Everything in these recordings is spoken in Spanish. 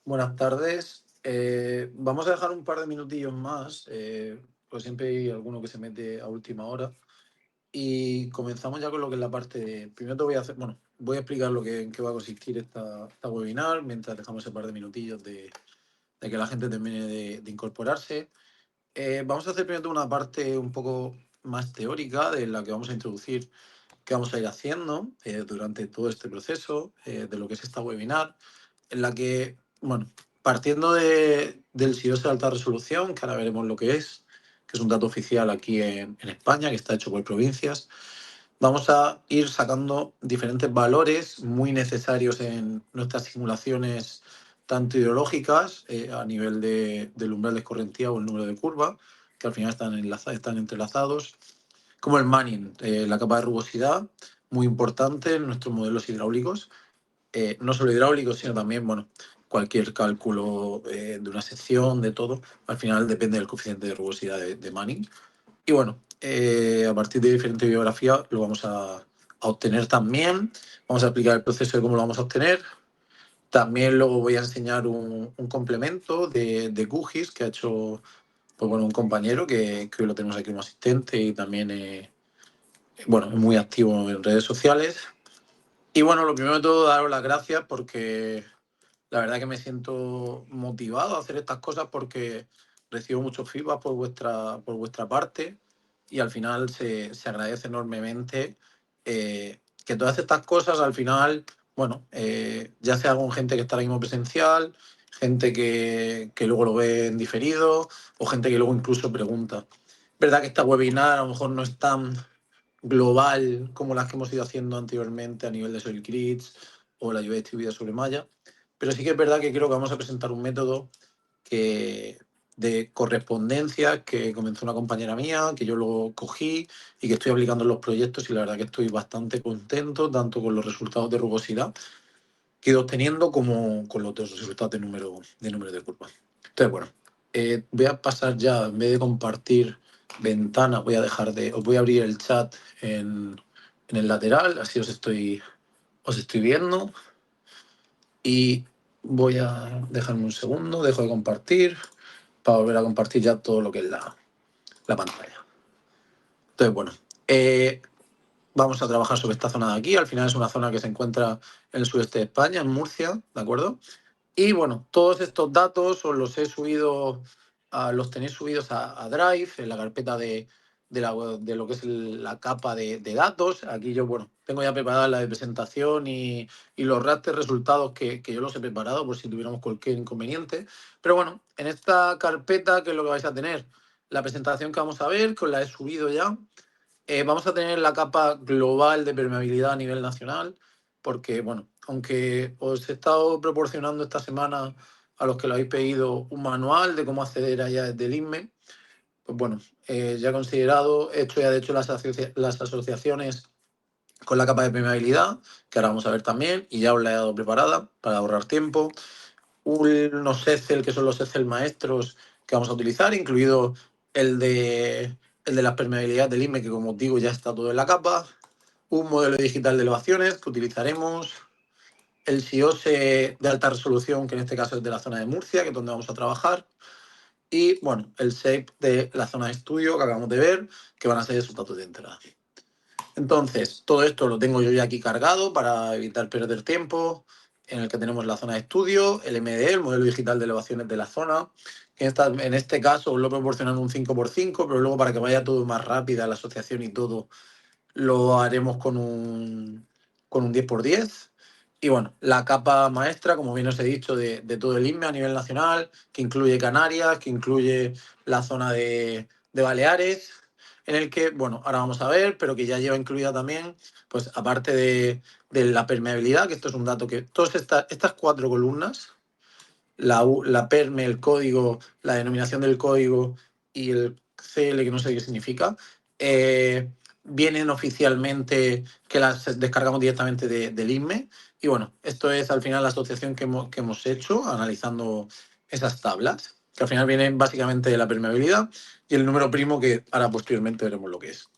Buenas tardes. Vamos a dejar un par de minutillos más, pues siempre hay alguno que se mete a última hora. Y comenzamos ya con lo que es la parte de... Primero te voy a hacer, bueno, voy a explicar en qué va a consistir esta webinar, mientras dejamos ese par de minutillos de que la gente termine de incorporarse. Vamos a hacer primero una parte un poco más teórica de la que vamos a introducir, que vamos a ir haciendo durante todo este proceso de lo que es esta webinar, en la que, bueno, partiendo del SIOS de alta resolución, que ahora veremos lo que es un dato oficial aquí en España, que está hecho por provincias, vamos a ir sacando diferentes valores muy necesarios en nuestras simulaciones, tanto hidrológicas, a nivel del umbral de escorrentía o el número de curva, que al final están entrelazados, como el Manning, la capa de rugosidad, muy importante en nuestros modelos hidráulicos, no solo hidráulicos, sino también, bueno, cualquier cálculo de una sección, de todo, al final depende del coeficiente de rugosidad de Manning. Y bueno, a partir de diferentes bibliografías lo vamos a obtener también. Vamos a explicar el proceso de cómo lo vamos a obtener. También luego voy a enseñar un complemento de QGIS que ha hecho, pues bueno, un compañero que hoy lo tenemos aquí como asistente y también bueno, es muy activo en redes sociales. Y bueno, lo primero de todo, daros las gracias porque la verdad que me siento motivado a hacer estas cosas porque recibo mucho feedback por vuestra parte y al final se agradece enormemente que todas estas cosas al final, bueno, ya sea con gente que está ahora mismo presencial, gente que luego lo ve en diferido o gente que luego incluso pregunta. Verdad que esta webinar a lo mejor no es tan global como las que hemos ido haciendo anteriormente a nivel de Soil Grids o la lluvia distribuida sobre malla, pero sí que es verdad que creo que vamos a presentar un método que, de correspondencia que comenzó una compañera mía, que yo lo cogí y que estoy aplicando en los proyectos y la verdad que estoy bastante contento tanto con los resultados de rugosidad que he ido obteniendo como con los otros resultados de número de curva. Entonces, bueno, voy a pasar ya, en vez de compartir ventana, os voy a abrir el chat en el lateral, así os estoy viendo. Y voy a dejarme un segundo, dejo de compartir para volver a compartir ya todo lo que es la pantalla. Entonces, bueno, vamos a trabajar sobre esta zona de aquí. Al final es una zona que se encuentra en el sureste de España, en Murcia, ¿de acuerdo? Y bueno, todos estos datos os los he subido, los tenéis subidos a Drive, en la carpeta de lo que es la capa de datos. Aquí yo, bueno, tengo ya preparada la de presentación y los raster resultados que yo los he preparado por si tuviéramos cualquier inconveniente. Pero bueno, en esta carpeta, ¿qué es lo que vais a tener? La presentación que vamos a ver, que os la he subido ya. Vamos a tener la capa global de permeabilidad a nivel nacional, porque, bueno, aunque os he estado proporcionando esta semana a los que lo habéis pedido un manual de cómo acceder allá desde el INME, pues bueno, ya he considerado, he hecho ya de hecho las asociaciones con la capa de permeabilidad, que ahora vamos a ver también, y ya os la he dado preparada para ahorrar tiempo. Unos Excel, que son los Excel maestros que vamos a utilizar, incluido el de, el de las permeabilidades del INME, que como os digo ya está todo en la capa. Un modelo digital de elevaciones que utilizaremos. El SIOSE de alta resolución, que en este caso es de la zona de Murcia, que es donde vamos a trabajar. Y bueno, el SAPE de la zona de estudio que acabamos de ver, que van a ser sus datos de entrada. Entonces, todo esto lo tengo yo ya aquí cargado para evitar perder tiempo, en el que tenemos la zona de estudio, el MDE, el modelo digital de elevaciones de la zona, que en este caso os lo proporcionan un 5x5, pero luego para que vaya todo más rápida la asociación y todo, lo haremos con un 10x10. Y bueno, la capa maestra, como bien os he dicho, de todo el INME a nivel nacional, que incluye Canarias, que incluye la zona de Baleares, en el que, bueno, ahora vamos a ver, pero que ya lleva incluida también, pues aparte de la permeabilidad, que esto es un dato que todas estas cuatro columnas, la perme, el código, la denominación del código y el CL, que no sé qué significa, vienen oficialmente, que las descargamos directamente del INME. Y bueno, esto es al final la asociación que hemos hecho analizando esas tablas, que al final vienen básicamente de la permeabilidad y el número primo, que ahora posteriormente veremos lo que es.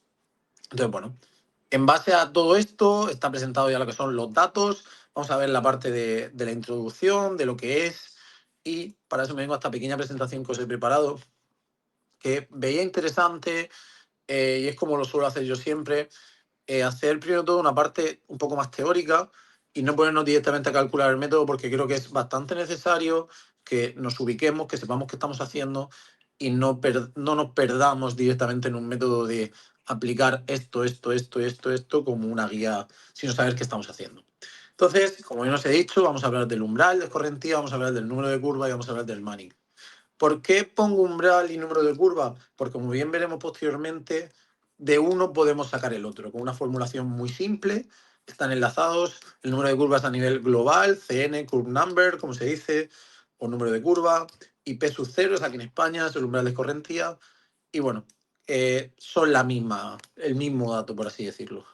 Entonces, bueno, en base a todo esto está presentado ya lo que son los datos. Vamos a ver la parte de la introducción, de lo que es, y para eso me vengo a esta pequeña presentación que os he preparado, que veía interesante y es como lo suelo hacer yo siempre, hacer primero todo una parte un poco más teórica y no ponernos directamente a calcular el método porque creo que es bastante necesario que nos ubiquemos, que sepamos qué estamos haciendo y no nos perdamos directamente en un método de aplicar esto como una guía sin saber qué estamos haciendo. Entonces, como bien os he dicho, vamos a hablar del umbral de escorrentía, vamos a hablar del número de curva y vamos a hablar del Manning. ¿Por qué pongo umbral y número de curva? Porque como bien veremos posteriormente, de uno podemos sacar el otro, con una formulación muy simple, están enlazados, el número de curvas a nivel global, CN, curve number, como se dice, o número de curva, y P sub 0 es aquí en España, es el umbral de escorrentía, y bueno, son el mismo dato, por así decirlo.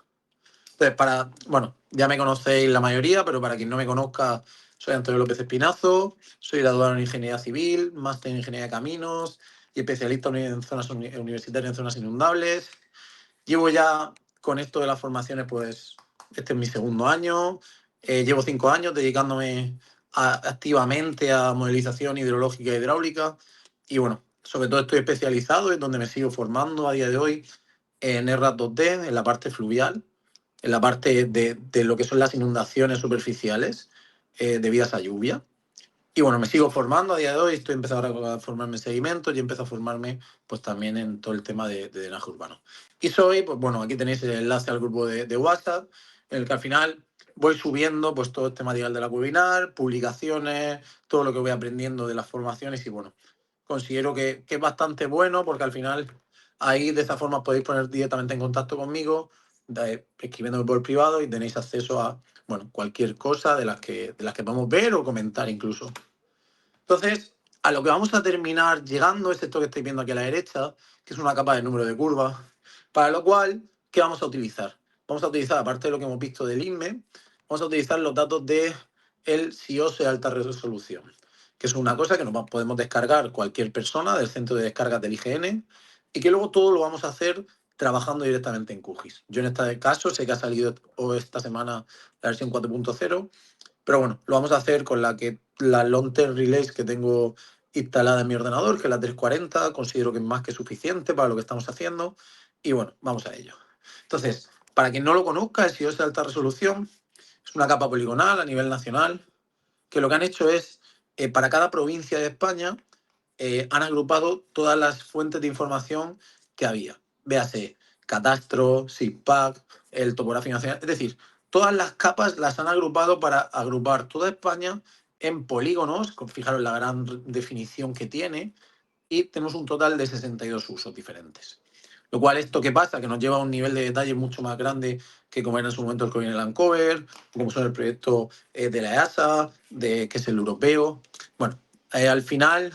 Entonces, bueno, ya me conocéis la mayoría, pero para quien no me conozca, soy Antonio López Espinazo, soy graduado en Ingeniería Civil, máster en Ingeniería de Caminos y especialista en zonas universitarias en zonas inundables. Llevo ya con esto de las formaciones, pues este es mi segundo año. Llevo 5 años dedicándome activamente a modelización hidrológica e hidráulica. Y bueno, sobre todo estoy especializado, es donde me sigo formando a día de hoy, en ERRAS 2D, en la parte fluvial, en la parte de lo que son las inundaciones superficiales debidas a lluvia. Y bueno, me sigo formando a día de hoy, estoy empezando ahora a formarme en seguimiento y empiezo a formarme pues también en todo el tema de drenaje urbano. Y soy, pues bueno, aquí tenéis el enlace al grupo de WhatsApp, en el que al final voy subiendo pues todo este material de la webinar, publicaciones, todo lo que voy aprendiendo de las formaciones y bueno, considero que es bastante bueno porque al final ahí de esta forma podéis poner directamente en contacto conmigo, escribiéndome por privado y tenéis acceso a bueno, cualquier cosa de las que podemos ver o comentar incluso. Entonces, a lo que vamos a terminar llegando es esto que estáis viendo aquí a la derecha, que es una capa de número de curvas, para lo cual, ¿qué vamos a utilizar? Vamos a utilizar, aparte de lo que hemos visto del INME, vamos a utilizar los datos de el SIOS de alta resolución, que es una cosa que nos podemos descargar cualquier persona del centro de descargas del IGN y que luego todo lo vamos a hacer trabajando directamente en QGIS. Yo en este caso sé que ha salido esta semana la versión 4.0, pero bueno, lo vamos a hacer con la long term relays que tengo instalada en mi ordenador, que es la 340, considero que es más que suficiente para lo que estamos haciendo. Y bueno, vamos a ello. Entonces, para quien no lo conozca, el SIOS de alta resolución es una capa poligonal a nivel nacional, que lo que han hecho es, para cada provincia de España, han agrupado todas las fuentes de información que había. Véase, catastro, SIGPAC, el topografía nacional. Es decir, todas las capas las han agrupado para agrupar toda España en polígonos, fijaros la gran definición que tiene, y tenemos un total de 62 usos diferentes. Lo cual, ¿esto qué pasa? Que nos lleva a un nivel de detalle mucho más grande que como era en su momento el Covenant Landcover, como son el proyecto de la EASA, que es el europeo. Bueno, al final,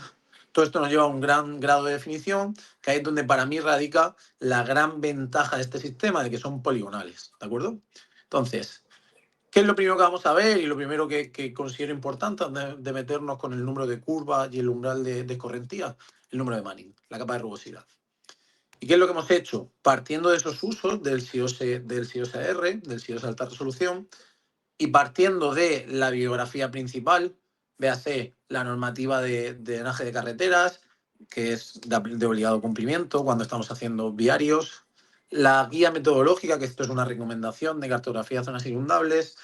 todo esto nos lleva a un gran grado de definición, que ahí es donde para mí radica la gran ventaja de este sistema, de que son poligonales, ¿de acuerdo? Entonces, ¿qué es lo primero que vamos a ver y lo primero que considero importante de meternos con el número de curvas y el umbral de escorrentía? El número de Manning, la capa de rugosidad. ¿Y qué es lo que hemos hecho? Partiendo de esos usos del SIOS-AR, del SIOS de alta resolución, y partiendo de la bibliografía principal, véase la normativa de drenaje de carreteras, que es de obligado cumplimiento cuando estamos haciendo viarios, la guía metodológica, que esto es una recomendación de cartografía de zonas inundables,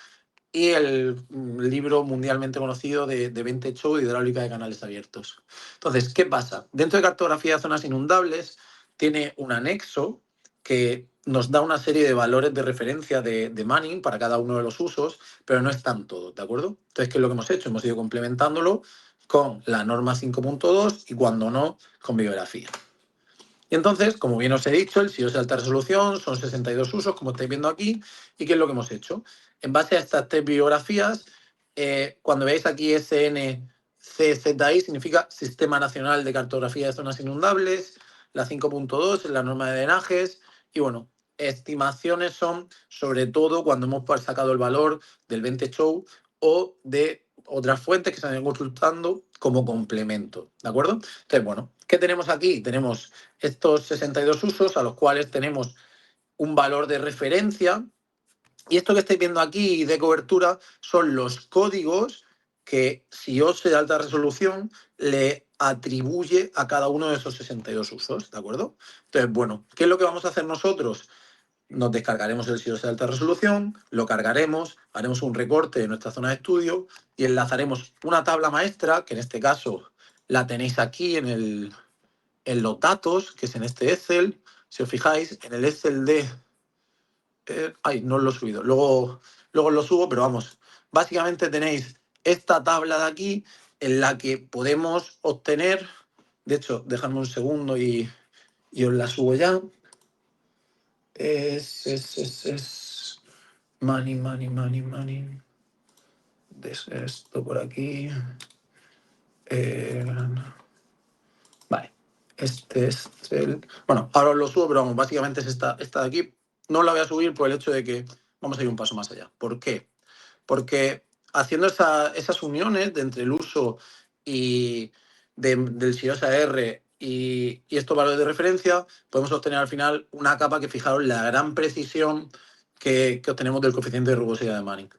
y el libro mundialmente conocido de 20 Show de hidráulica de canales abiertos. Entonces, ¿qué pasa? Dentro de cartografía de zonas inundables tiene un anexo que nos da una serie de valores de referencia de Manning para cada uno de los usos, pero no están todos, ¿de acuerdo? Entonces, ¿qué es lo que hemos hecho? Hemos ido complementándolo con la norma 5.2 y cuando no, con bibliografía. Y entonces, como bien os he dicho, el SIOS de alta resolución son 62 usos, como estáis viendo aquí. ¿Y qué es lo que hemos hecho? En base a estas 3 bibliografías, cuando veáis aquí SNCZI, significa Sistema Nacional de Cartografía de Zonas Inundables, la 5.2 es la norma de drenajes, y bueno, estimaciones son sobre todo cuando hemos sacado el valor del 20 Show o de otras fuentes que se han ido consultando como complemento, ¿de acuerdo? Entonces, bueno, ¿qué tenemos aquí? Tenemos estos 62 usos a los cuales tenemos un valor de referencia y esto que estáis viendo aquí de cobertura son los códigos que SIOS de alta resolución le atribuye a cada uno de esos 62 usos, ¿de acuerdo? Entonces, bueno, ¿qué es lo que vamos a hacer nosotros? Nos descargaremos el SIOS de alta resolución, lo cargaremos, haremos un recorte de nuestra zona de estudio y enlazaremos una tabla maestra, que en este caso la tenéis aquí en los datos, que es en este Excel. Si os fijáis, en el Excel de... ay, no lo he subido. Luego lo subo, pero vamos. Básicamente tenéis esta tabla de aquí en la que podemos obtener... De hecho, dejadme un segundo y os la subo ya. Es money. Esto por aquí. Vale. Este es el... Bueno, ahora os lo subo, pero vamos, básicamente es esta de aquí. No la voy a subir por el hecho de que vamos a ir un paso más allá. ¿Por qué? Porque haciendo esas uniones de entre el uso y del SIOS AR y estos valores de referencia, podemos obtener al final una capa que, fijaros, la gran precisión que obtenemos del coeficiente de rugosidad de Manning.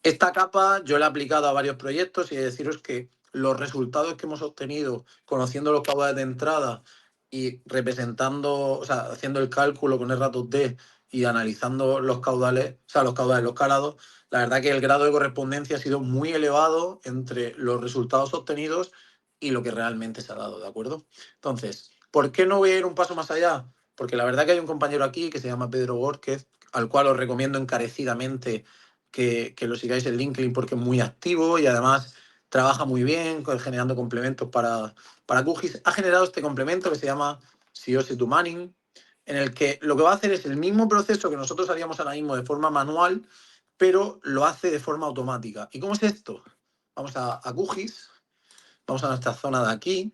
Esta capa yo la he aplicado a varios proyectos y he de deciros que los resultados que hemos obtenido conociendo los caudales de entrada y representando, o sea, haciendo el cálculo con R-D y analizando los caudales, los calados, la verdad que el grado de correspondencia ha sido muy elevado entre los resultados obtenidos y lo que realmente se ha dado, ¿de acuerdo? Entonces, ¿por qué no voy a ir un paso más allá? Porque la verdad que hay un compañero aquí que se llama Pedro Borquez, al cual os recomiendo encarecidamente que lo sigáis en LinkedIn porque es muy activo y además trabaja muy bien generando complementos para QGIS. Ha generado este complemento que se llama SIOS to Manning, en el que lo que va a hacer es el mismo proceso que nosotros haríamos ahora mismo de forma manual, pero lo hace de forma automática. ¿Y cómo es esto? Vamos a QGIS, vamos a nuestra zona de aquí,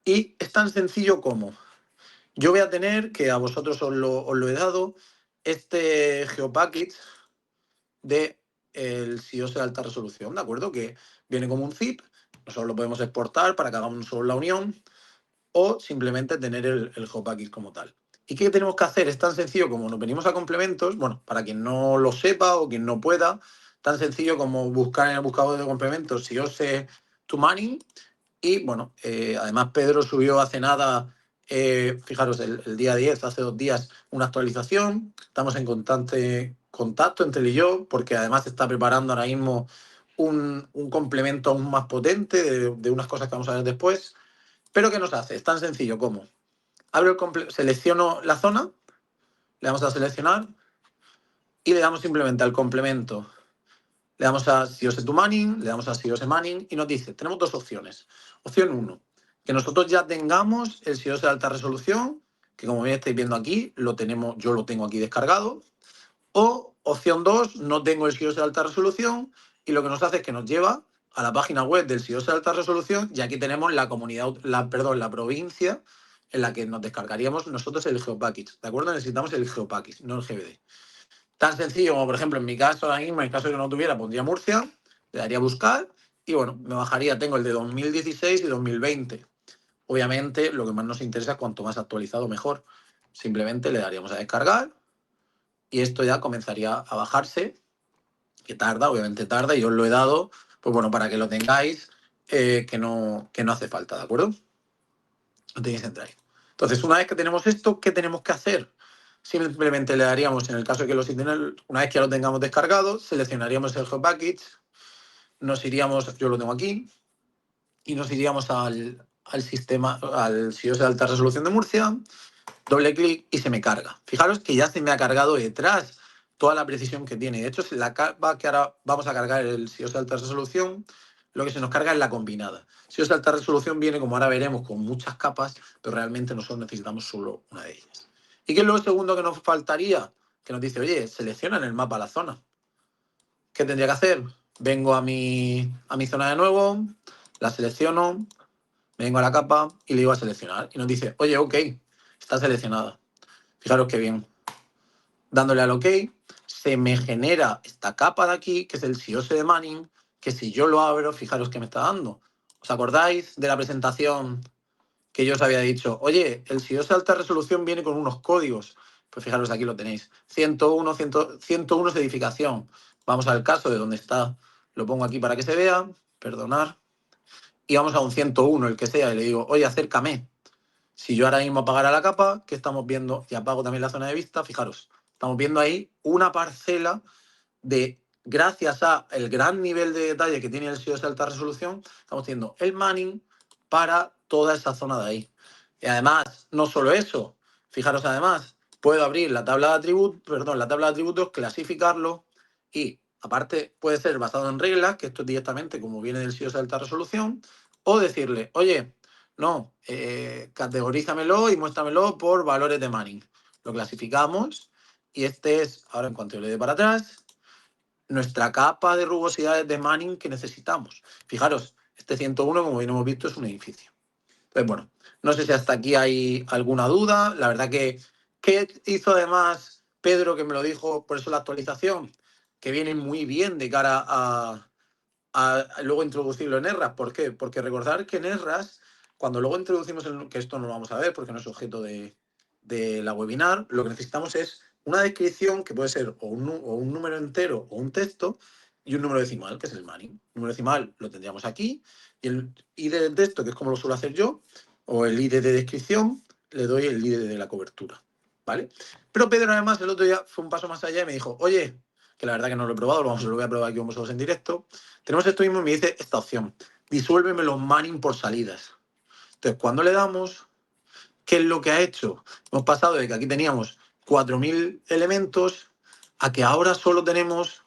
y es tan sencillo como yo voy a tener, que a vosotros os lo he dado, este GeoPackage de el SIOS de alta resolución, ¿de acuerdo? Que viene como un zip, nosotros lo podemos exportar para que hagamos solo la unión o simplemente tener el GeoPackage como tal. ¿Y qué tenemos que hacer? Es tan sencillo como nos venimos a complementos, bueno, para quien no lo sepa o quien no pueda, tan sencillo como buscar en el buscador de complementos SIOS to Manning. Y bueno, además Pedro subió hace nada, fijaros, el día 10, hace 2 días, una actualización. Estamos en constante contacto entre él y yo, porque además está preparando ahora mismo un complemento aún más potente de unas cosas que vamos a ver después. Pero ¿qué nos hace? Es tan sencillo como selecciono la zona, le damos a seleccionar y le damos simplemente al complemento. Le damos a SIOS to Manning, le damos a SIOS Manning y nos dice, tenemos 2 opciones. Opción 1, que nosotros ya tengamos el SIOS de alta resolución, que como bien estáis viendo aquí, yo lo tengo aquí descargado. O opción 2, no tengo el SIOS de alta resolución y lo que nos hace es que nos lleva a la página web del SIOS de alta resolución y aquí tenemos la la provincia en la que nos descargaríamos nosotros el GeoPackage. ¿De acuerdo? Necesitamos el GeoPackage, no el GBD. Tan sencillo como, por ejemplo, en mi caso, ahora mismo, en caso de que no tuviera, pondría Murcia, le daría a buscar y, bueno, me bajaría, tengo el de 2016 y 2020. Obviamente, lo que más nos interesa es cuanto más actualizado, mejor. Simplemente le daríamos a descargar y esto ya comenzaría a bajarse, que tarda, obviamente tarda, y os lo he dado, pues bueno, para que lo tengáis, que no hace falta, ¿de acuerdo? No tenéis que entrar ahí. Entonces, una vez que tenemos esto, ¿qué tenemos que hacer? Simplemente le daríamos, en el caso de que una vez que lo tengamos descargado, seleccionaríamos el GeoPackage, nos iríamos, yo lo tengo aquí, y nos iríamos al sistema, al SIOS de alta resolución de Murcia, doble clic y se me carga. Fijaros que ya se me ha cargado detrás toda la precisión que tiene. De hecho, la capa que ahora vamos a cargar el SIOS de alta resolución, lo que se nos carga es la combinada. SIOS de alta resolución viene, como ahora veremos, con muchas capas, pero realmente nosotros necesitamos solo una de ellas. ¿Y qué es lo segundo que nos faltaría? Que nos dice, oye, selecciona en el mapa la zona. ¿Qué tendría que hacer? Vengo a mi zona de nuevo, la selecciono, me vengo a la capa y le digo a seleccionar. Y nos dice, oye, ok, está seleccionada. Fijaros qué bien. Dándole al OK, se me genera esta capa de aquí, que es el SIOS de Manning, que si yo lo abro, fijaros que me está dando. ¿Os acordáis de la presentación que yo os había dicho? Oye, el SIOS de alta resolución viene con unos códigos. Pues fijaros, aquí lo tenéis. 101, 101 es edificación. Vamos al caso de dónde está. Lo pongo aquí para que se vea. perdonar, y vamos a un 101, el que sea, y le digo, oye, acércame. Si yo ahora mismo apagara la capa, ¿qué estamos viendo? Y apago también la zona de vista, fijaros, estamos viendo ahí una parcela de, gracias a el gran nivel de detalle que tiene el SEO de alta resolución, estamos teniendo el Manning para toda esa zona de ahí. Y además, no solo eso, fijaros además, puedo abrir la tabla de atributos, clasificarlo y aparte puede ser basado en reglas, que esto es directamente como viene del SEO de alta resolución, o decirle, oye, no, categorízamelo y muéstramelo por valores de Manning. Lo clasificamos y este es, ahora en cuanto yo le dé para atrás, nuestra capa de rugosidades de Manning que necesitamos. Fijaros, este 101, como bien hemos visto, es un edificio. Entonces, bueno, no sé si hasta aquí hay alguna duda. La verdad que, ¿qué hizo además Pedro, que me lo dijo, por eso la actualización? Que viene muy bien de cara a luego introducirlo en Erras. ¿Por qué? Porque recordar que en Erras, cuando luego introducimos, que esto no lo vamos a ver porque no es objeto de la webinar, lo que necesitamos es una descripción que puede ser o un número entero o un texto y un número decimal, que es el Manning. El número decimal lo tendríamos aquí y el ID del texto, que es como lo suelo hacer yo, o el ID de descripción, le doy el ID de la cobertura. ¿Vale? Pero Pedro además el otro día fue un paso más allá y me dijo, oye, que la verdad que no lo he probado, lo voy a probar aquí con vosotros en directo. Tenemos esto mismo y me dice esta opción. Disuélveme los Manning por salidas. Entonces, cuando le damos, ¿qué es lo que ha hecho? Hemos pasado de que aquí teníamos 4.000 elementos a que ahora solo tenemos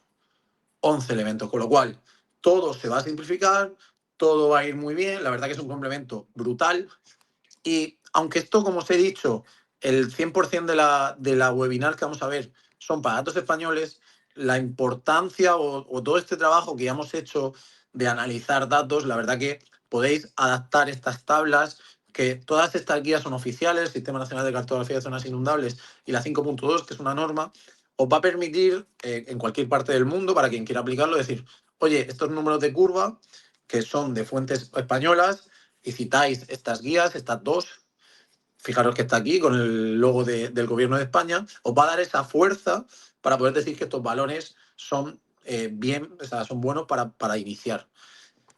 11 elementos, con lo cual todo se va a simplificar, todo va a ir muy bien. La verdad que es un complemento brutal. Y aunque esto, como os he dicho, el 100% de la webinar que vamos a ver son para datos españoles, la importancia o todo este trabajo que ya hemos hecho de analizar datos, la verdad que podéis adaptar estas tablas, que todas estas guías son oficiales, el Sistema Nacional de Cartografía de Zonas Inundables y la 5.2, que es una norma, os va a permitir en cualquier parte del mundo, para quien quiera aplicarlo, decir, oye, estos números de curva, que son de fuentes españolas, y citáis estas guías, estas dos, fijaros que está aquí con el logo del Gobierno de España, os va a dar esa fuerza para poder decir que estos valores son son buenos para iniciar.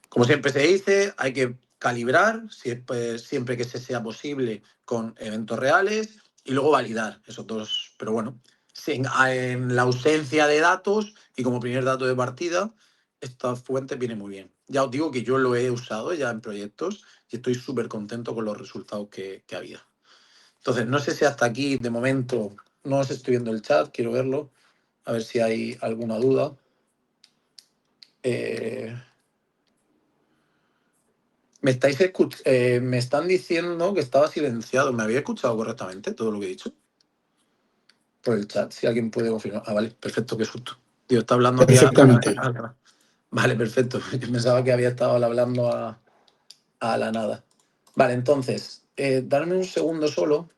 Como siempre se dice, hay que calibrar siempre que se sea posible con eventos reales y luego validar esos dos. Pero bueno, en la ausencia de datos y como primer dato de partida, esta fuente viene muy bien. Ya os digo que yo lo he usado ya en proyectos y estoy súper contento con los resultados que había. Entonces, no sé si hasta aquí, de momento, no os estoy viendo el chat, quiero verlo, a ver si hay alguna duda. Me están diciendo que estaba silenciado. ¿Me había escuchado correctamente todo lo que he dicho? Por el chat, si alguien puede confirmar. Ah, vale, perfecto, qué susto. Tío, está hablando aquí Perfectamente. Vale, perfecto. Yo pensaba que había estado hablando a la nada. Vale, entonces, darme un segundo solo.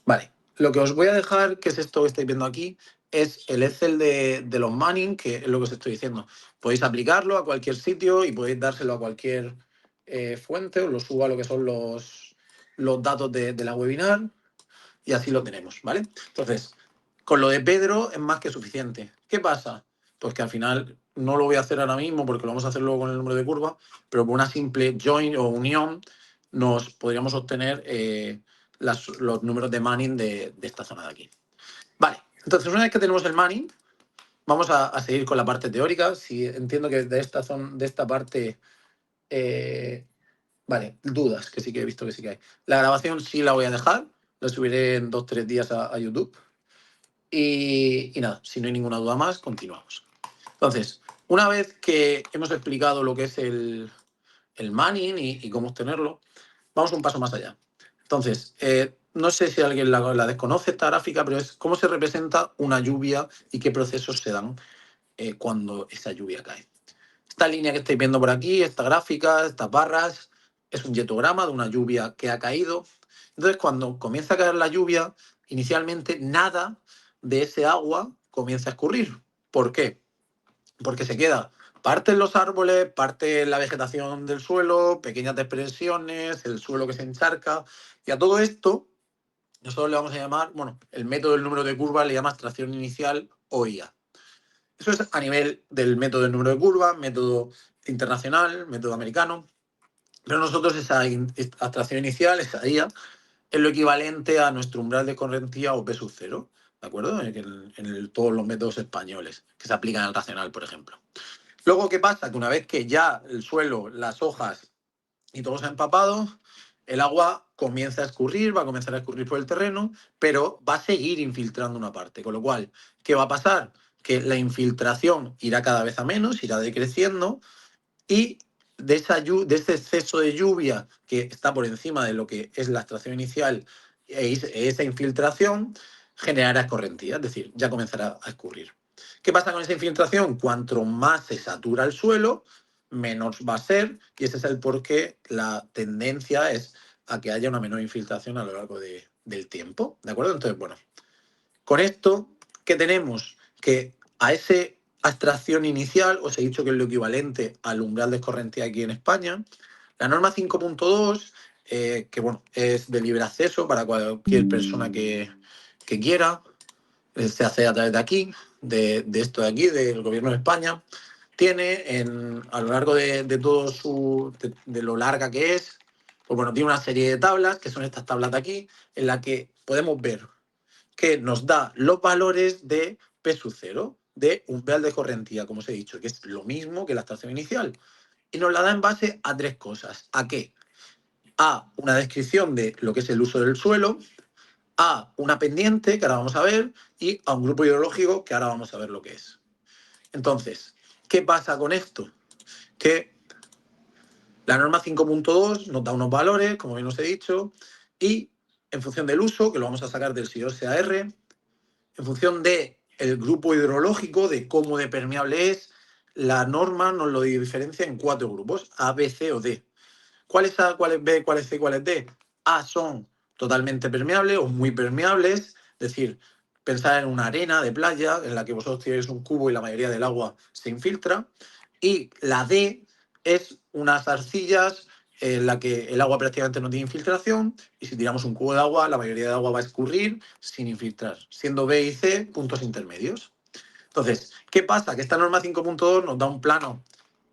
Vale, lo que os voy a dejar, que es esto que estáis viendo aquí, es el Excel de los Manning, que es lo que os estoy diciendo. Podéis aplicarlo a cualquier sitio y podéis dárselo a cualquier fuente, os lo subo a lo que son los datos de la webinar y así lo tenemos, ¿vale? Entonces, con lo de Pedro es más que suficiente. ¿Qué pasa? Pues que al final no lo voy a hacer ahora mismo porque lo vamos a hacer luego con el número de curva, pero por una simple join o unión nos podríamos obtener los números de Manning de esta zona de aquí. Vale, entonces una vez que tenemos el Manning, vamos a seguir con la parte teórica. Si entiendo que de esta parte, vale, dudas, que sí que he visto que sí que hay. La grabación sí la voy a dejar, la subiré en 2 o 3 días a YouTube. Y nada, si no hay ninguna duda más, continuamos. Entonces, una vez que hemos explicado lo que es el Manning y cómo obtenerlo, vamos un paso más allá. Entonces, no sé si alguien la desconoce esta gráfica, pero es cómo se representa una lluvia y qué procesos se dan cuando esa lluvia cae. Esta línea que estáis viendo por aquí, esta gráfica, estas barras, es un yetograma de una lluvia que ha caído. Entonces, cuando comienza a caer la lluvia, inicialmente nada de ese agua comienza a escurrir. ¿Por qué? Porque se queda parte en los árboles, parte en la vegetación del suelo, pequeñas depresiones, el suelo que se encharca. Y a todo esto, nosotros le vamos a llamar, bueno, el método del número de curvas le llama extracción inicial o IA. Eso es a nivel del método del número de curvas, método internacional, método americano. Pero nosotros esa abstracción inicial, esa IA, es lo equivalente a nuestro umbral de correntía o P sub 0, ¿de acuerdo? Todos los métodos españoles que se aplican al racional, por ejemplo. Luego, ¿qué pasa? Que una vez que ya el suelo, las hojas y todo se ha empapado, el agua comienza a escurrir, va a comenzar a escurrir por el terreno, pero va a seguir infiltrando una parte. Con lo cual, ¿qué va a pasar? Que la infiltración irá cada vez a menos, irá decreciendo, y de ese exceso de lluvia que está por encima de lo que es la extracción inicial esa infiltración generará escorrentía, es decir, ya comenzará a escurrir. ¿Qué pasa con esa infiltración? Cuanto más se satura el suelo, menos va a ser, y ese es el porqué la tendencia es a que haya una menor infiltración a lo largo del tiempo, ¿de acuerdo? Entonces, bueno, con esto, ¿qué tenemos? Que a esa abstracción inicial, os he dicho que es lo equivalente al umbral de escorrentía aquí en España, la norma 5.2, que bueno, es de libre acceso para cualquier persona que quiera, se hace a través de aquí, de esto de aquí, del gobierno de España, tiene a lo largo de todo de lo larga que es, pues bueno, tiene una serie de tablas, que son estas tablas de aquí, en las que podemos ver que nos da los valores de P sub 0, de umbral de correntía, como os he dicho, que es lo mismo que la estación inicial. Y nos la da en base a tres cosas. ¿A qué? A una descripción de lo que es el uso del suelo, a una pendiente, que ahora vamos a ver, y a un grupo hidrológico, que ahora vamos a ver lo que es. Entonces, ¿qué pasa con esto? Que la norma 5.2 nos da unos valores, como bien os he dicho, y en función del uso, que lo vamos a sacar del SIOR, en función del grupo hidrológico, de cómo de permeable es, la norma nos lo diferencia en cuatro grupos, A, B, C o D. ¿Cuál es A, cuál es B, cuál es C, cuál es D? A son totalmente permeables o muy permeables, es decir, pensar en una arena de playa en la que vosotros tiráis un cubo y la mayoría del agua se infiltra. Y la D es unas arcillas en la que el agua prácticamente no tiene infiltración y si tiramos un cubo de agua, la mayoría de agua va a escurrir sin infiltrar, siendo B y C puntos intermedios. Entonces, ¿qué pasa? Que esta norma 5.2 nos da un plano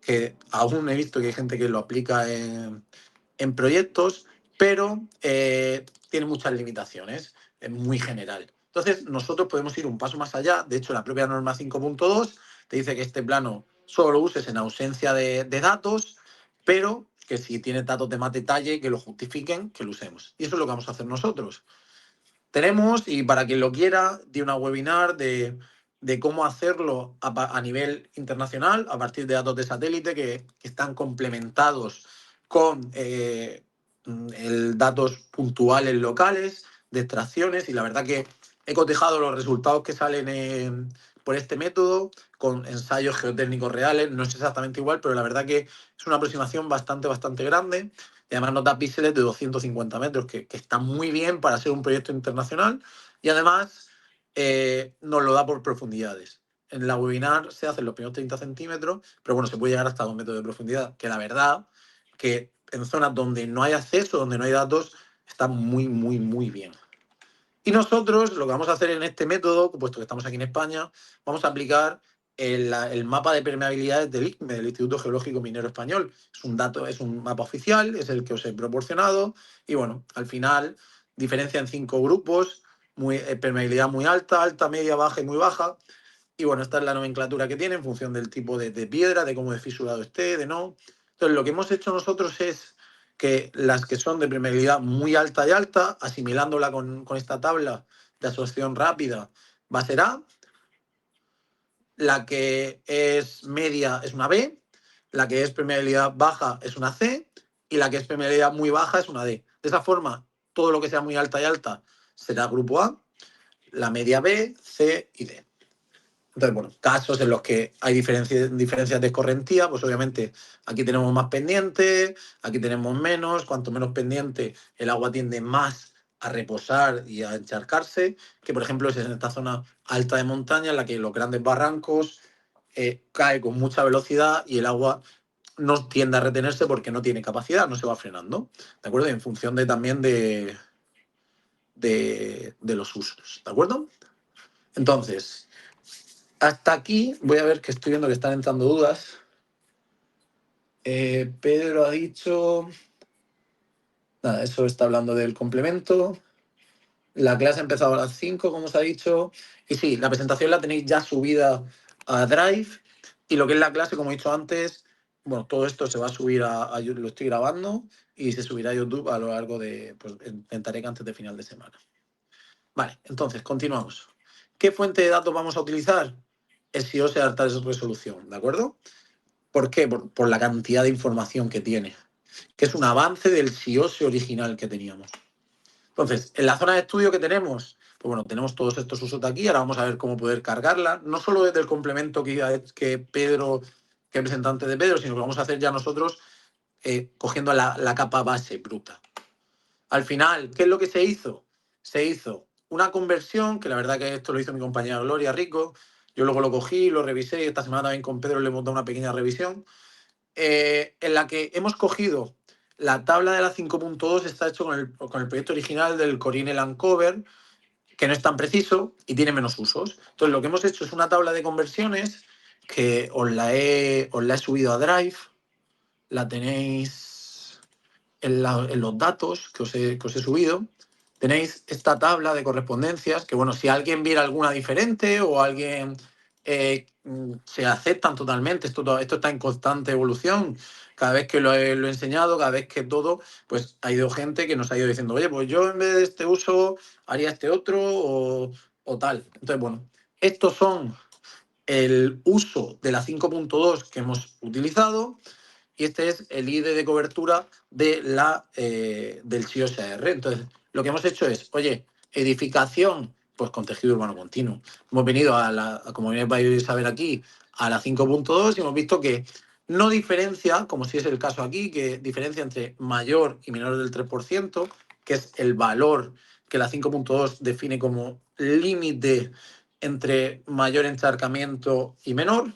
que aún he visto que hay gente que lo aplica en proyectos, pero tiene muchas limitaciones, es muy general. Entonces, nosotros podemos ir un paso más allá. De hecho, la propia norma 5.2 te dice que este plano solo lo uses en ausencia de datos, pero que si tienes datos de más detalle, que lo justifiquen, que lo usemos. Y eso es lo que vamos a hacer nosotros. Tenemos, y para quien lo quiera, di una webinar de cómo hacerlo a nivel internacional a partir de datos de satélite que están complementados con datos puntuales locales de extracciones y la verdad que he cotejado los resultados que salen por este método con ensayos geotécnicos reales, no es exactamente igual, pero la verdad que es una aproximación bastante grande. Y además nos da píxeles de 250 metros, que está muy bien para ser un proyecto internacional. Y además nos lo da por profundidades. En la webinar se hacen los primeros 30 centímetros, pero bueno, se puede llegar hasta 2 metros de profundidad, que la verdad que en zonas donde no hay acceso, donde no hay datos, está muy bien. Y nosotros lo que vamos a hacer en este método, puesto que estamos aquí en España, vamos a aplicar el mapa de permeabilidades del ICME, del Instituto Geológico Minero Español. Es un dato, es un mapa oficial, es el que os he proporcionado. Y bueno, al final diferencia en 5 grupos, permeabilidad muy alta, alta, media, baja y muy baja. Y bueno, esta es la nomenclatura que tiene en función del tipo de piedra, de cómo de fisurado esté, de no. Entonces, lo que hemos hecho nosotros es que las que son de permeabilidad muy alta y alta, asimilándola con esta tabla de absorción rápida, va a ser A. La que es media es una B. La que es permeabilidad baja es una C. Y la que es permeabilidad muy baja es una D. De esa forma, todo lo que sea muy alta y alta será grupo A. La media B, C y D. Entonces, bueno, casos en los que hay diferencias de escorrentía, pues obviamente aquí tenemos más pendiente, aquí tenemos menos. Cuanto menos pendiente, el agua tiende más a reposar y a encharcarse, que por ejemplo es en esta zona alta de montaña en la que los grandes barrancos cae con mucha velocidad y el agua no tiende a retenerse porque no tiene capacidad, no se va frenando, ¿de acuerdo? Y en función también de los usos, ¿de acuerdo? Entonces, Hasta aquí voy a ver que estoy viendo que están entrando dudas. Pedro ha dicho... Nada, eso está hablando del complemento. La clase ha empezado a las 5, como os ha dicho. Y sí, la presentación la tenéis ya subida a Drive. Y lo que es la clase, como he dicho antes, bueno, todo esto se va a subir a YouTube, lo estoy grabando, y se subirá a YouTube a lo largo de, pues intentaré que antes de final de semana. Vale, entonces, continuamos. ¿Qué fuente de datos vamos a utilizar? El SIOS de alta resolución, ¿de acuerdo? ¿Por qué? Por la cantidad de información que tiene, que es un avance del SIOS original que teníamos. Entonces, en la zona de estudio que tenemos, pues bueno, tenemos todos estos usos de aquí. Ahora vamos a ver cómo poder cargarla, no solo desde el complemento que Pedro, que representante de Pedro, sino que lo vamos a hacer ya nosotros cogiendo la capa base bruta. Al final, ¿qué es lo que se hizo? Se hizo una conversión, que la verdad que esto lo hizo mi compañera Gloria Rico. Yo luego lo cogí, lo revisé, y esta semana también con Pedro le hemos dado una pequeña revisión, en la que hemos cogido la tabla de la 5.2, está hecho con el proyecto original del Corine Landcover, que no es tan preciso y tiene menos usos. Entonces, lo que hemos hecho es una tabla de conversiones que os la he subido a Drive, la tenéis en los datos que os he subido. Tenéis esta tabla de correspondencias que, bueno, si alguien viera alguna diferente o alguien se aceptan totalmente, esto está en constante evolución. Cada vez que lo he enseñado, cada vez que todo, pues ha ido gente que nos ha ido diciendo, oye, pues yo en vez de este uso haría este otro o tal. Entonces, bueno, estos son el uso de la 5.2 que hemos utilizado, y este es el ID de cobertura del SIOSR. Entonces, lo que hemos hecho es, oye, edificación, pues con tejido urbano continuo. Hemos venido como vais a ver aquí, a la 5.2, y hemos visto que no diferencia, como si es el caso aquí, que diferencia entre mayor y menor del 3%, que es el valor que la 5.2 define como límite entre mayor encharcamiento y menor.